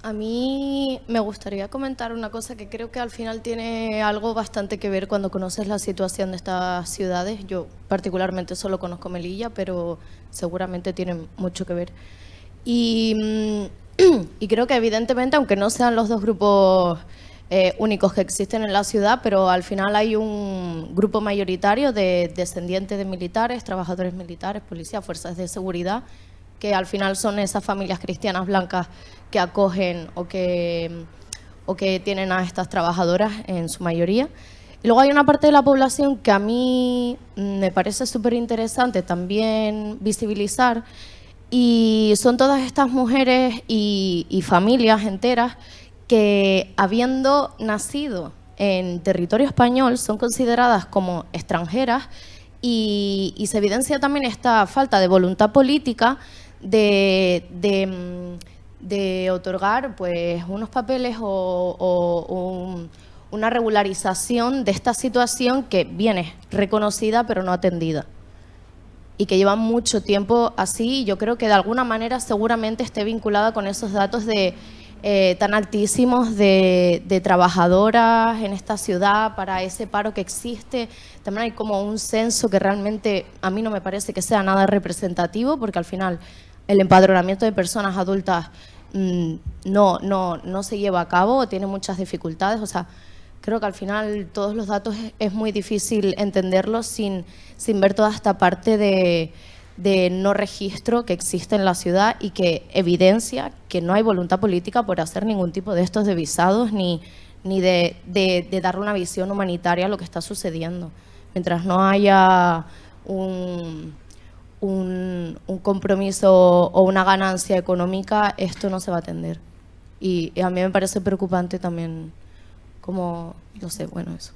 A mí me gustaría comentar una cosa que creo que al final tiene algo bastante que ver cuando conoces la situación de estas ciudades. Yo particularmente solo conozco Melilla, pero seguramente tiene mucho que ver. Y creo que evidentemente, aunque no sean los dos grupos únicos que existen en la ciudad, pero al final hay un grupo mayoritario de descendientes de militares, trabajadores militares, policías, fuerzas de seguridad, que al final son esas familias cristianas blancas que acogen o que o que tienen a estas trabajadoras en su mayoría. Y luego hay una parte de la población que a mí me parece súper interesante también visibilizar, y son todas estas mujeres y familias enteras que, habiendo nacido en territorio español, son consideradas como extranjeras, y se evidencia también esta falta de voluntad política de otorgar pues unos papeles o una regularización de esta situación que viene reconocida pero no atendida, y que lleva mucho tiempo así. Yo creo que de alguna manera seguramente esté vinculada con esos datos tan altísimos de trabajadoras en esta ciudad para ese paro que existe. También hay como un censo que realmente a mí no me parece que sea nada representativo, porque al final el empadronamiento de personas adultas no se lleva a cabo, tiene muchas dificultades. O sea, creo que al final todos los datos es muy difícil entenderlos sin ver toda esta parte de no registro que existe en la ciudad, y que evidencia que no hay voluntad política por hacer ningún tipo de estos de visados ni de darle una visión humanitaria a lo que está sucediendo. Mientras no haya un compromiso o una ganancia económica, esto no se va a atender. Y a mí me parece preocupante también, como, no sé, bueno, eso.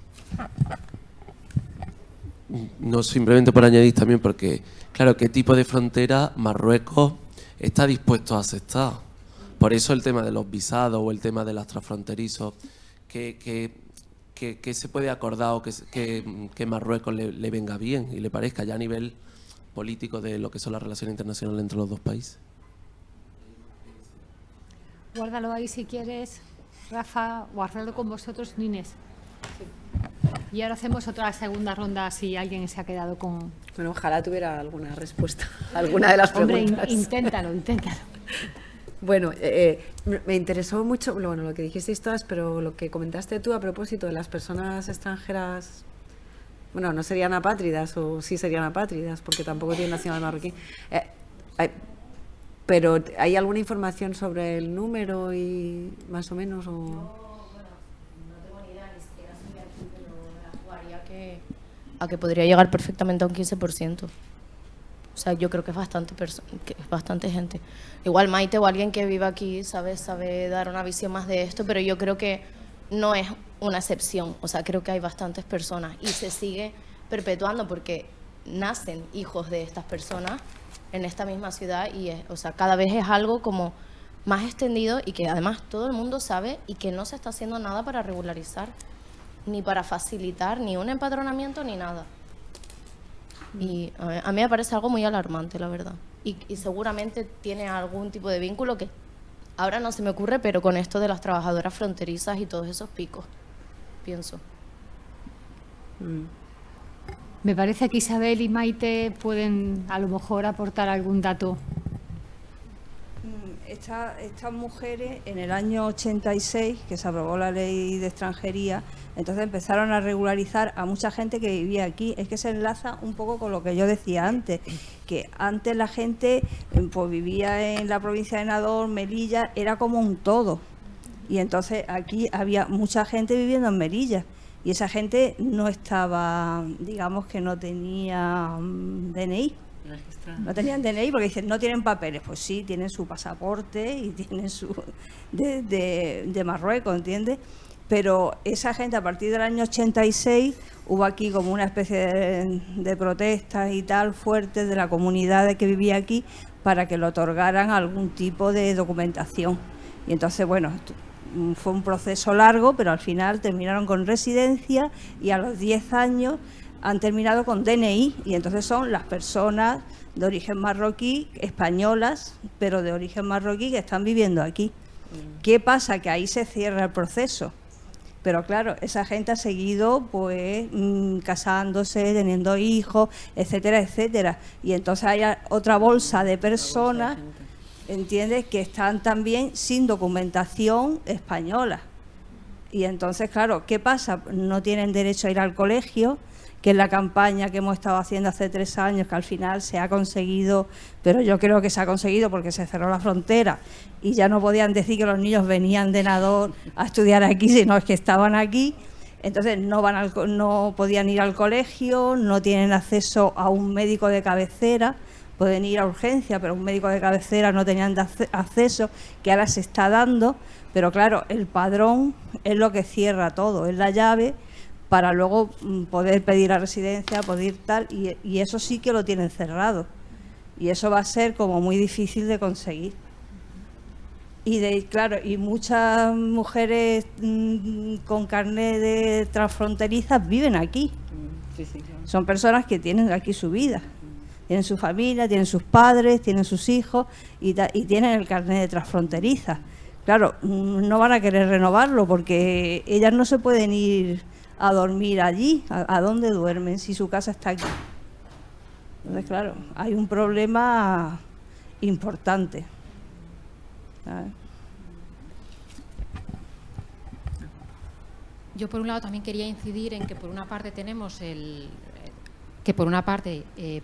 No, simplemente por añadir también, porque, claro, ¿qué tipo de frontera Marruecos está dispuesto a aceptar? Por eso el tema de los visados o el tema de las transfronterizos, que se puede acordar o que Marruecos le venga bien y le parezca ya a nivel político de lo que son las relaciones internacionales entre los dos países. Guárdalo ahí si quieres, Rafa, guárdalo con vosotros, Inés. Y ahora hacemos otra segunda ronda si alguien se ha quedado con... Bueno, ojalá tuviera alguna respuesta a alguna de las preguntas. Hombre, inténtalo. Bueno, me interesó mucho lo que dijisteis todas, pero lo que comentaste tú a propósito de las personas extranjeras, bueno, no serían apátridas, o sí serían apátridas, porque tampoco tienen nacional marroquí. Pero ¿hay alguna información sobre el número y más o menos? O... No tengo ni idea, ni siquiera sabía aquí, pero la jugaría a que podría llegar perfectamente a un 15%. O sea, yo creo que es bastante gente. Igual Maite o alguien que viva aquí sabe dar una visión más de esto, pero yo creo que no es una excepción. O sea, creo que hay bastantes personas y se sigue perpetuando porque nacen hijos de estas personas en esta misma ciudad, y o sea, cada vez es algo como más extendido, y que además todo el mundo sabe, y que no se está haciendo nada para regularizar, ni para facilitar ni un empadronamiento ni nada. Y a mí me parece algo muy alarmante, la verdad. Y seguramente tiene algún tipo de vínculo que ahora no se me ocurre, pero con esto de las trabajadoras fronterizas y todos esos picos, pienso. Me parece que Isabel y Maite pueden a lo mejor aportar algún dato. Estas mujeres, en el año 86, que se aprobó la ley de extranjería, entonces empezaron a regularizar a mucha gente que vivía aquí. Es que se enlaza un poco con lo que yo decía antes, que antes la gente pues vivía en la provincia de Nador, Melilla, era como un todo. Y entonces aquí había mucha gente viviendo en Melilla. Y esa gente no estaba, digamos que no tenía DNI. No tenían DNI porque dicen, no tienen papeles. Pues sí, tienen su pasaporte y tienen su de Marruecos, ¿entiendes? Pero esa gente, a partir del año 86, hubo aquí como una especie de protestas y tal fuertes de la comunidad que vivía aquí para que le otorgaran algún tipo de documentación. Y entonces, bueno, fue un proceso largo, pero al final terminaron con residencia, y a los 10 años han terminado con DNI, y entonces son las personas de origen marroquí, españolas, pero de origen marroquí, que están viviendo aquí. ¿Qué pasa? Que ahí se cierra el proceso. Pero claro, esa gente ha seguido pues casándose, teniendo hijos, etcétera, etcétera. Y entonces hay otra bolsa de personas, ¿entiendes?, que están también sin documentación española. Y entonces, claro, ¿qué pasa? No tienen derecho a ir al colegio, que es la campaña que hemos estado haciendo hace 3 años, que al final se ha conseguido, pero yo creo que se ha conseguido porque se cerró la frontera y ya no podían decir que los niños venían de Nador a estudiar aquí, sino es que estaban aquí. Entonces no podían ir al colegio, no tienen acceso a un médico de cabecera, pueden ir a urgencia, pero un médico de cabecera no tenían acceso, que ahora se está dando, pero claro, el padrón es lo que cierra todo, es la llave para luego poder pedir a residencia, poder tal, y eso sí que lo tienen cerrado. Y eso va a ser como muy difícil de conseguir. Claro, y muchas mujeres con carnet de transfronterizas viven aquí. Sí, sí, claro. Son personas que tienen aquí su vida. Tienen su familia, tienen sus padres, tienen sus hijos y tienen el carnet de transfronteriza. Claro, no van a querer renovarlo porque ellas no se pueden ir a dormir allí. ¿A dónde duermen si su casa está aquí? Entonces, claro, hay un problema importante. ¿Sabes? Yo por un lado también quería incidir en que por una parte tenemos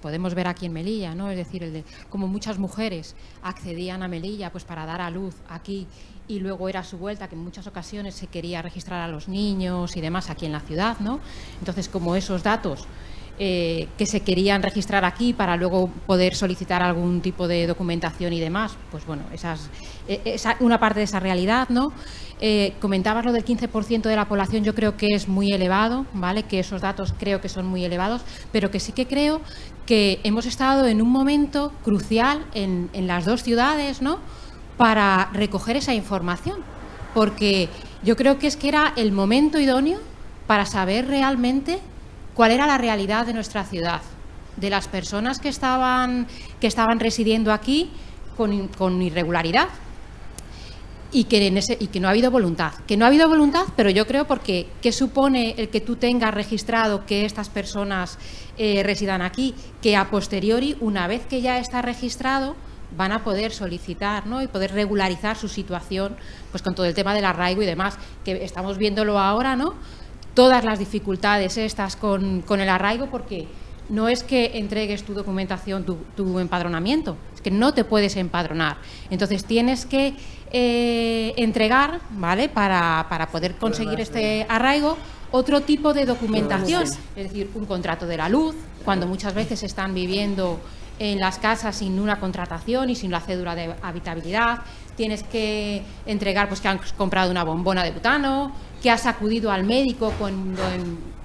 podemos ver aquí en Melilla, ¿no? Es decir, como muchas mujeres accedían a Melilla pues para dar a luz aquí y luego era su vuelta, que en muchas ocasiones se quería registrar a los niños y demás aquí en la ciudad, ¿no? Entonces, como esos datos que se querían registrar aquí para luego poder solicitar algún tipo de documentación y demás, pues bueno, una parte de esa realidad, ¿no? Comentabas lo del 15% de la población, yo creo que es muy elevado, ¿vale? Que esos datos creo que son muy elevados, pero que sí que creo que hemos estado en un momento crucial en las dos ciudades, ¿no? Para recoger esa información, porque yo creo que era el momento idóneo para saber realmente cuál era la realidad de nuestra ciudad, de las personas que estaban residiendo aquí con irregularidad y que no ha habido voluntad. Que no ha habido voluntad, pero yo creo porque ¿qué supone el que tú tengas registrado que estas personas residan aquí? Que a posteriori, una vez que ya está registrado, van a poder solicitar, ¿no? Y poder regularizar su situación, pues con todo el tema del arraigo y demás, que estamos viéndolo ahora, ¿no? Todas las dificultades estas con el arraigo, porque no es que entregues tu documentación, tu empadronamiento, es que no te puedes empadronar. Entonces tienes que entregar, ¿vale? Para poder conseguir este arraigo, otro tipo de documentación, es decir, un contrato de la luz, cuando muchas veces están viviendo en las casas sin una contratación y sin la cédula de habitabilidad. Tienes que entregar pues que han comprado una bombona de butano, que has acudido al médico cuando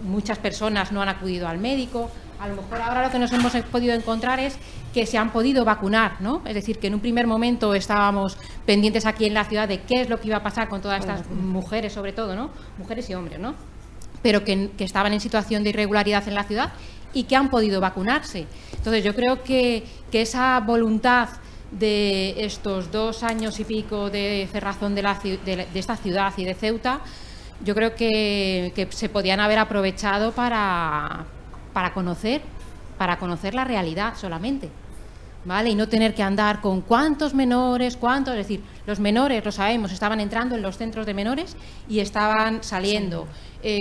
muchas personas no han acudido al médico. A lo mejor ahora lo que nos hemos podido encontrar es que se han podido vacunar, ¿no? Es decir, que en un primer momento estábamos pendientes aquí en la ciudad de qué es lo que iba a pasar con todas estas mujeres, sobre todo, ¿no? Mujeres y hombres, ¿no? Pero que estaban en situación de irregularidad en la ciudad y que han podido vacunarse. Entonces yo creo que esa voluntad de estos 2 años y pico de cerrazón de esta ciudad y de Ceuta, yo creo que se podían haber aprovechado para conocer la realidad solamente, ¿vale? Y no tener que andar con cuántos menores, es decir, los menores, lo sabemos, estaban entrando en los centros de menores y estaban saliendo.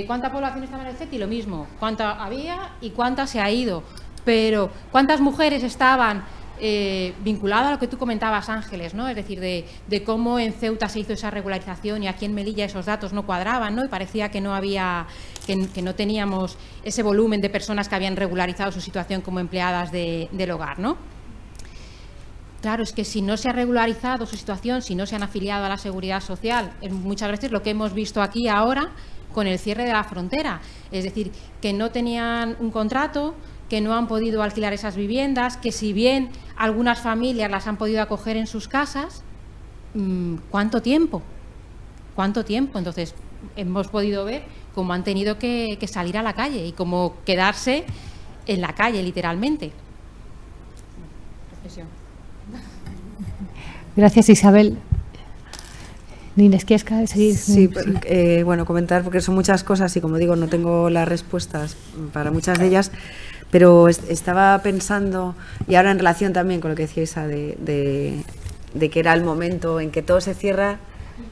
¿Cuánta población estaba en el CETI? Lo mismo, cuánta había y cuánta se ha ido, pero ¿cuántas mujeres estaban vinculadas a lo que tú comentabas, Ángeles, ¿no? Es decir, de cómo en Ceuta se hizo esa regularización y aquí en Melilla esos datos no cuadraban, ¿no? Y parecía que no había, que no teníamos ese volumen de personas que habían regularizado su situación como empleadas del hogar, ¿no? Claro, es que si no se ha regularizado su situación, si no se han afiliado a la Seguridad Social, es muchas veces lo que hemos visto aquí ahora con el cierre de la frontera, es decir, que no tenían un contrato, que no han podido alquilar esas viviendas, que si bien algunas familias las han podido acoger en sus casas, ¿cuánto tiempo? ¿Cuánto tiempo? Entonces, hemos podido ver cómo han tenido que salir a la calle y cómo quedarse en la calle, literalmente. Reflexión. Gracias, Isabel. Inés, ¿quieres seguir? Sí, bueno, comentar, porque son muchas cosas y como digo, no tengo las respuestas para muchas de ellas, pero estaba pensando, y ahora en relación también con lo que decía Isa, de que era el momento en que todo se cierra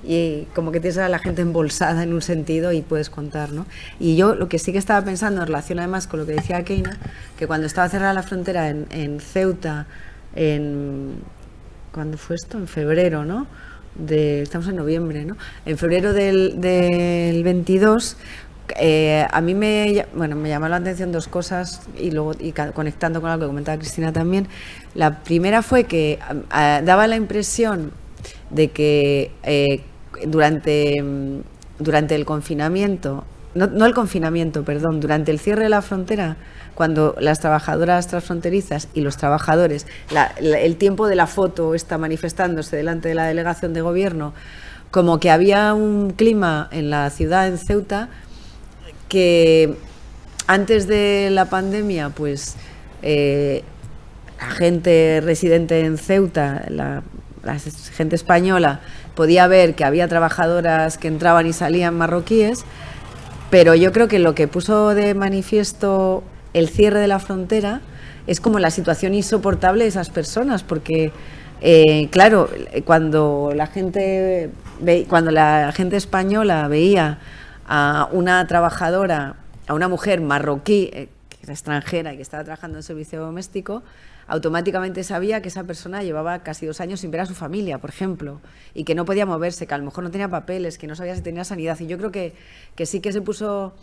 y como que tienes a la gente embolsada en un sentido y puedes contar, ¿no? Y yo lo que sí que estaba pensando en relación además con lo que decía Keina, que cuando estaba cerrada la frontera en Ceuta, ¿cuándo fue esto? En febrero, ¿no? Estamos en noviembre, ¿no? En febrero del 22, a mí me llamaron la atención dos cosas y luego conectando con algo que comentaba Cristina también. La primera fue que daba la impresión de que durante el confinamiento, no el confinamiento, perdón, durante el cierre de la frontera, cuando las trabajadoras transfronterizas y los trabajadores, el tiempo de la foto está manifestándose delante de la delegación de gobierno, como que había un clima en la ciudad, en Ceuta, que antes de la pandemia, pues la gente residente en Ceuta, la gente española, podía ver que había trabajadoras que entraban y salían marroquíes, pero yo creo que lo que puso de manifiesto el cierre de la frontera es como la situación insoportable de esas personas, porque claro, cuando la gente española veía a una trabajadora, a una mujer marroquí, que era extranjera y que estaba trabajando en servicio doméstico, automáticamente sabía que esa persona llevaba casi 2 años sin ver a su familia, por ejemplo, y que no podía moverse, que a lo mejor no tenía papeles, que no sabía si tenía sanidad. Y yo creo que sí que se puso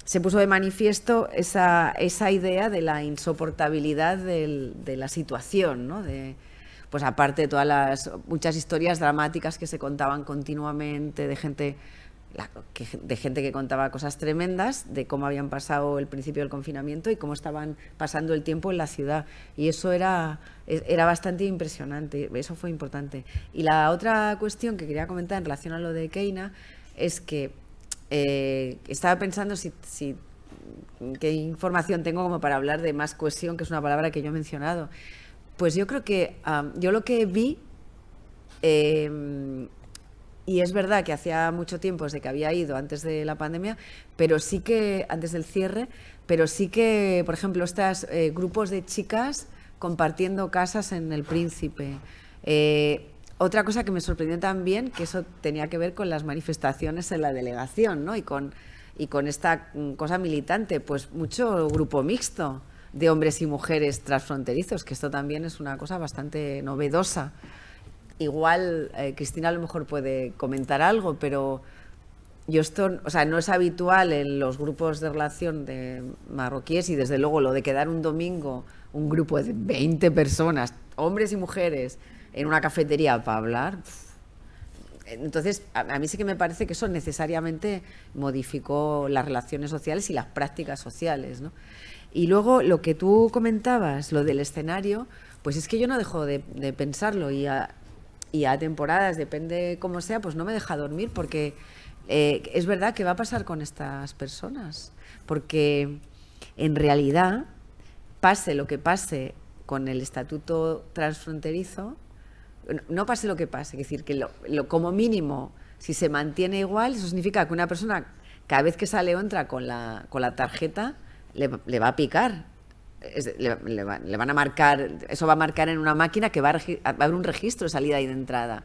de manifiesto esa idea de la insoportabilidad de la situación, ¿no? Pues aparte de todas las muchas historias dramáticas que se contaban continuamente de gente que contaba cosas tremendas, de cómo habían pasado el principio del confinamiento y cómo estaban pasando el tiempo en la ciudad. Y eso era bastante impresionante, eso fue importante. Y la otra cuestión que quería comentar en relación a lo de Keina es que estaba pensando qué información tengo como para hablar de más cohesión, que es una palabra que yo he mencionado. Pues yo creo que yo lo que vi... y es verdad que hacía mucho tiempo desde que había ido antes de la pandemia, pero sí que, antes del cierre, pero sí que, por ejemplo, estos grupos de chicas compartiendo casas en El Príncipe. Otra cosa que me sorprendió también, que eso tenía que ver con las manifestaciones en la delegación, ¿no? Y con esta cosa militante, pues mucho grupo mixto de hombres y mujeres transfronterizos, que esto también es una cosa bastante novedosa. Igual Cristina a lo mejor puede comentar algo, pero yo esto, o sea, no es habitual en los grupos de relación de marroquíes, y desde luego lo de quedar un domingo un grupo de 20 personas, hombres y mujeres, en una cafetería para hablar. Entonces, a mí sí que me parece que eso necesariamente modificó las relaciones sociales y las prácticas sociales, ¿no? Y luego lo que tú comentabas, lo del escenario, pues es que yo no dejo de pensarlo, y a temporadas, depende cómo sea, pues no me deja dormir, porque es verdad que va a pasar con estas personas, porque en realidad, pase lo que pase con el estatuto transfronterizo, no pase lo que pase, es decir, que como mínimo, si se mantiene igual, eso significa que una persona, cada vez que sale o entra con la tarjeta, le va a picar. Le van a marcar, eso va a marcar en una máquina que va a haber un registro de salida y de entrada.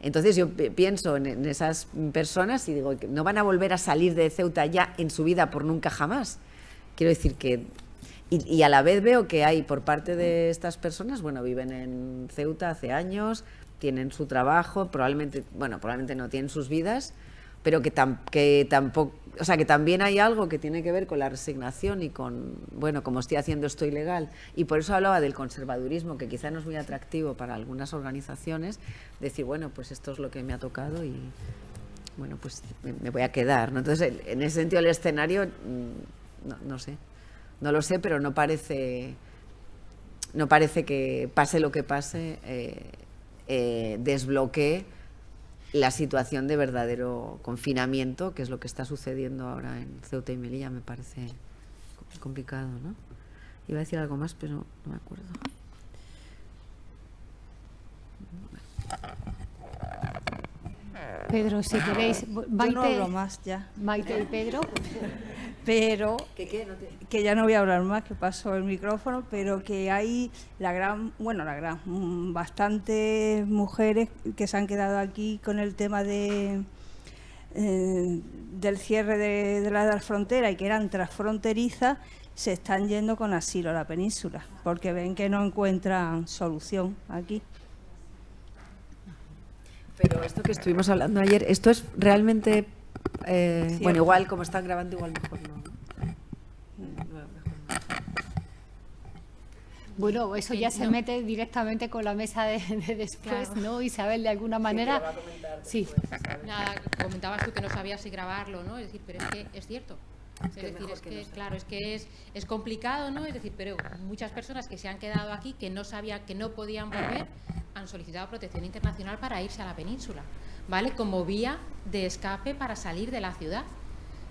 Entonces yo pienso en esas personas y digo que no van a volver a salir de Ceuta ya en su vida por nunca jamás. Quiero decir que... Y a la vez veo que hay por parte de estas personas, bueno, viven en Ceuta hace años, tienen su trabajo, probablemente no tienen sus vidas, pero que tampoco, o sea, que también hay algo que tiene que ver con la resignación y con, bueno, como estoy haciendo esto ilegal. Y por eso hablaba del conservadurismo, que quizá no es muy atractivo para algunas organizaciones, decir, bueno, pues esto es lo que me ha tocado y, bueno, pues me voy a quedar, ¿no? Entonces, en ese sentido, el escenario, no sé, no lo sé, pero no parece que pase lo que pase, desbloquee la situación de verdadero confinamiento, que es lo que está sucediendo ahora en Ceuta y Melilla. Me parece complicado, ¿no? Iba a decir algo más, pero no me acuerdo. Pedro, si queréis... Maite, yo no hablo más ya. Maite y Pedro. pero que ya no voy a hablar más, que paso el micrófono, pero que hay bastantes mujeres que se han quedado aquí con el tema del cierre de la frontera y que eran transfronterizas, se están yendo con asilo a la península, porque ven que no encuentran solución aquí. Pero esto que estuvimos hablando ayer, esto es realmente... bueno, igual como están grabando, igual mejor no. Bueno, eso ya se mete directamente con la mesa de después, claro. ¿No, Isabel? De alguna manera. Sí. Nada, comentabas tú que no sabías si grabarlo, ¿no? Es decir, pero es que es cierto. Es decir, es que, claro, es que es complicado, ¿no? Es decir, pero muchas personas que se han quedado aquí, que no sabían, que no podían volver, han solicitado protección internacional para irse a la península, ¿vale? Como vía de escape para salir de la ciudad,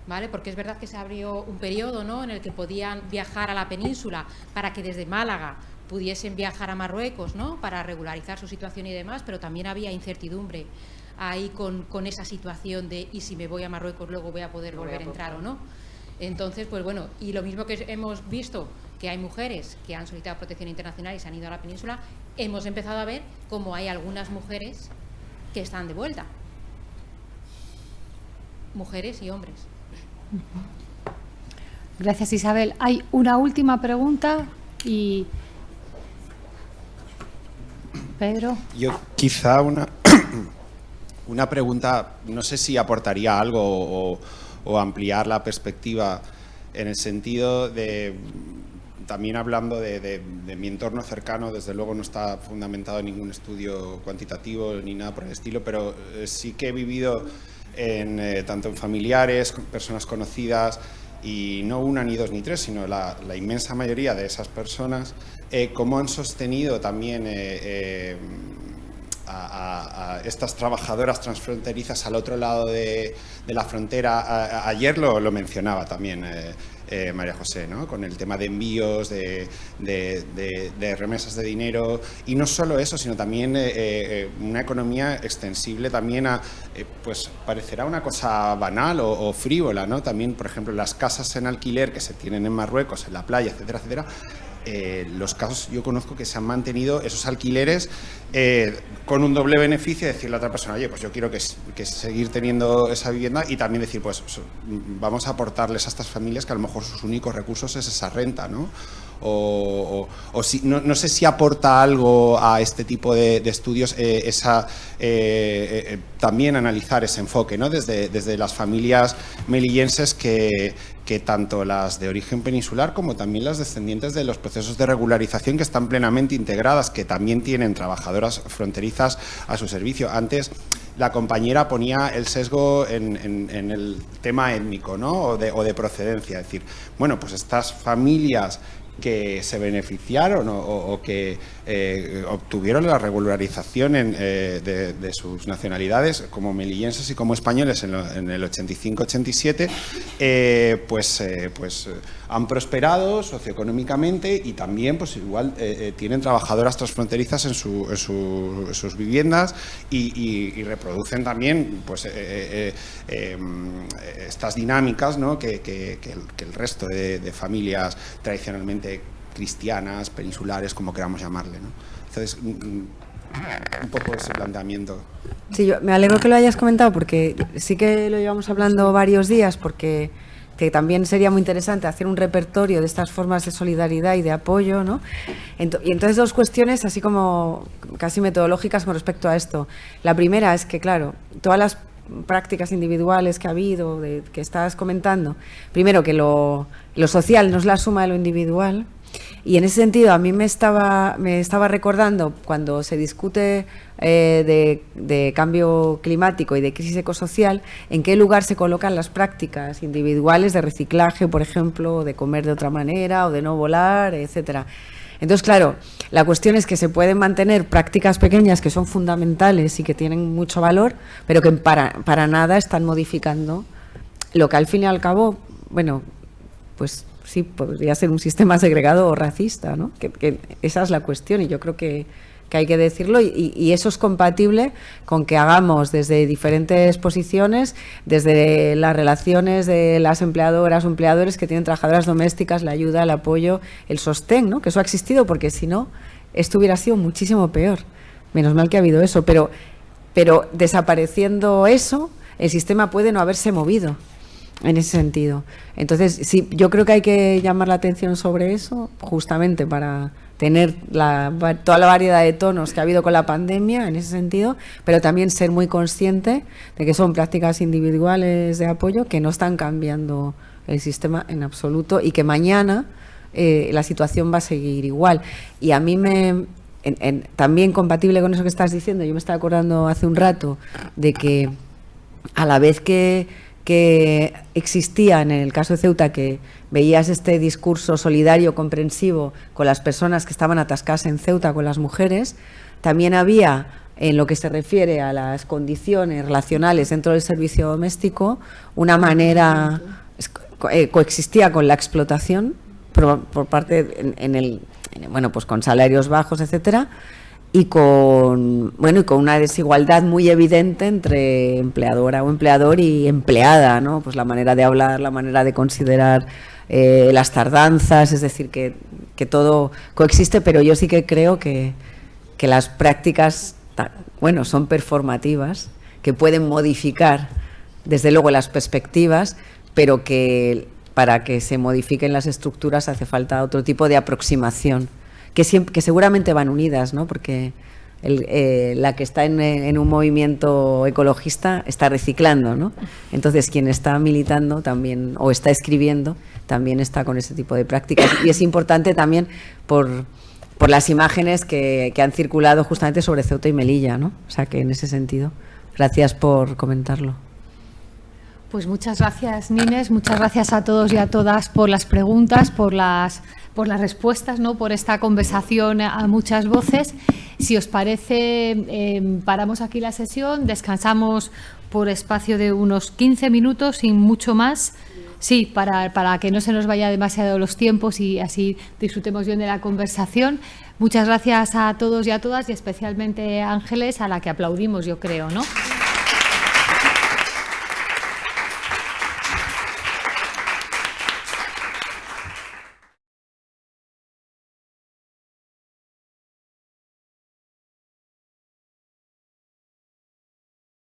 ¿vale? Porque es verdad que se abrió un periodo, ¿no?, en el que podían viajar a la península para que desde Málaga pudiesen viajar a Marruecos, ¿no?, para regularizar su situación y demás, pero también había incertidumbre ahí con esa situación de ¿y si me voy a Marruecos luego voy a poder volver a entrar o no? Entonces, pues bueno, y lo mismo que hemos visto que hay mujeres que han solicitado protección internacional y se han ido a la península, hemos empezado a ver cómo hay algunas mujeres que están de vuelta. Mujeres y hombres. Gracias, Isabel. Hay una última pregunta y... Pedro. Yo quizá una pregunta, no sé si aportaría algo o ampliar la perspectiva en el sentido de, también hablando de mi entorno cercano, desde luego no está fundamentado en ningún estudio cuantitativo ni nada por el estilo, pero sí que he vivido tanto en familiares, personas conocidas, y no una, ni dos, ni tres, sino la inmensa mayoría de esas personas, cómo han sostenido también a estas trabajadoras transfronterizas al otro lado de la frontera. Ayer lo mencionaba también María José, ¿no?, con el tema de envíos, de remesas de dinero, y no solo eso, sino también una economía extensible también a, pues parecerá una cosa banal o frívola, ¿no? También, por ejemplo, las casas en alquiler que se tienen en Marruecos, en la playa, etcétera, etcétera. Los casos yo conozco que se han mantenido esos alquileres con un doble beneficio, de decirle a otra persona, oye, pues yo quiero que seguir teniendo esa vivienda, y también decir, pues vamos a aportarles a estas familias que a lo mejor sus únicos recursos es esa renta, ¿no? O si, no sé si aporta algo a este tipo de estudios también analizar ese enfoque, ¿no?, desde las familias melillenses que tanto las de origen peninsular como también las descendientes de los procesos de regularización, que están plenamente integradas, que también tienen trabajadoras fronterizas a su servicio. Antes la compañera ponía el sesgo en el tema étnico, ¿no?, o de procedencia, es decir, bueno, pues estas familias que se beneficiaron o que obtuvieron la regularización de sus nacionalidades como melillenses y como españoles en el 85-87, pues han prosperado socioeconómicamente, y también pues igual tienen trabajadoras transfronterizas en sus viviendas y reproducen también pues estas dinámicas, ¿no?, que el resto de familias tradicionalmente cristianas, peninsulares, como queramos llamarle, ¿no? Entonces, un poco ese planteamiento. Sí, yo me alegro que lo hayas comentado, porque sí que lo llevamos hablando varios días, porque que también sería muy interesante hacer un repertorio de estas formas de solidaridad y de apoyo, ¿no? Y entonces dos cuestiones así como casi metodológicas con respecto a esto. La primera es que, claro, todas las prácticas individuales que ha habido, que estabas comentando, primero que lo social no es la suma de lo individual, y en ese sentido a mí me estaba recordando cuando se discute de cambio climático y de crisis ecosocial, en qué lugar se colocan las prácticas individuales de reciclaje, por ejemplo, o de comer de otra manera, o de no volar, etcétera. Entonces, claro, la cuestión es que se pueden mantener prácticas pequeñas que son fundamentales y que tienen mucho valor, pero que para nada están modificando lo que al fin y al cabo, bueno, pues sí, podría ser un sistema segregado o racista, ¿no? Que esa es la cuestión, y yo creo que que hay que decirlo, y eso es compatible con que hagamos desde diferentes posiciones, desde las relaciones de las empleadoras o empleadores que tienen trabajadoras domésticas, la ayuda, el apoyo, el sostén, ¿no? Que eso ha existido, porque si no, esto hubiera sido muchísimo peor. Menos mal que ha habido eso, pero desapareciendo eso, el sistema puede no haberse movido en ese sentido. Entonces, sí, yo creo que hay que llamar la atención sobre eso, justamente para tener toda la variedad de tonos que ha habido con la pandemia en ese sentido, pero también ser muy consciente de que son prácticas individuales de apoyo que no están cambiando el sistema en absoluto y que mañana la situación va a seguir igual. Y a mí también compatible con eso que estás diciendo, yo me estaba acordando hace un rato de que a la vez que existía en el caso de Ceuta, que veías este discurso solidario, comprensivo con las personas que estaban atascadas en Ceuta, con las mujeres, también había, en lo que se refiere a las condiciones relacionales dentro del servicio doméstico, una manera, coexistía con la explotación por parte, bueno, pues con salarios bajos, etcétera, y con una desigualdad muy evidente entre empleadora o empleador y empleada, ¿no? Pues la manera de hablar, la manera de considerar las tardanzas, es decir, que todo coexiste, pero yo sí que creo que las prácticas, bueno, son performativas, que pueden modificar, desde luego, las perspectivas, pero que para que se modifiquen las estructuras hace falta otro tipo de aproximación, que seguramente van unidas, ¿no? Porque la que está en un movimiento ecologista está reciclando, ¿no? Entonces quien está militando también, o está escribiendo, también está con ese tipo de prácticas. Y es importante también por las imágenes que han circulado justamente sobre Ceuta y Melilla, ¿no? O sea que en ese sentido, gracias por comentarlo. Pues muchas gracias, Nines, muchas gracias a todos y a todas por las preguntas, por las respuestas, ¿no? Por esta conversación a muchas voces. Si os parece, paramos aquí la sesión, descansamos por espacio de unos 15 minutos, sin mucho más. Sí, para que no se nos vaya demasiado los tiempos y así disfrutemos bien de la conversación. Muchas gracias a todos y a todas, y especialmente a Ángeles, a la que aplaudimos, yo creo, ¿no?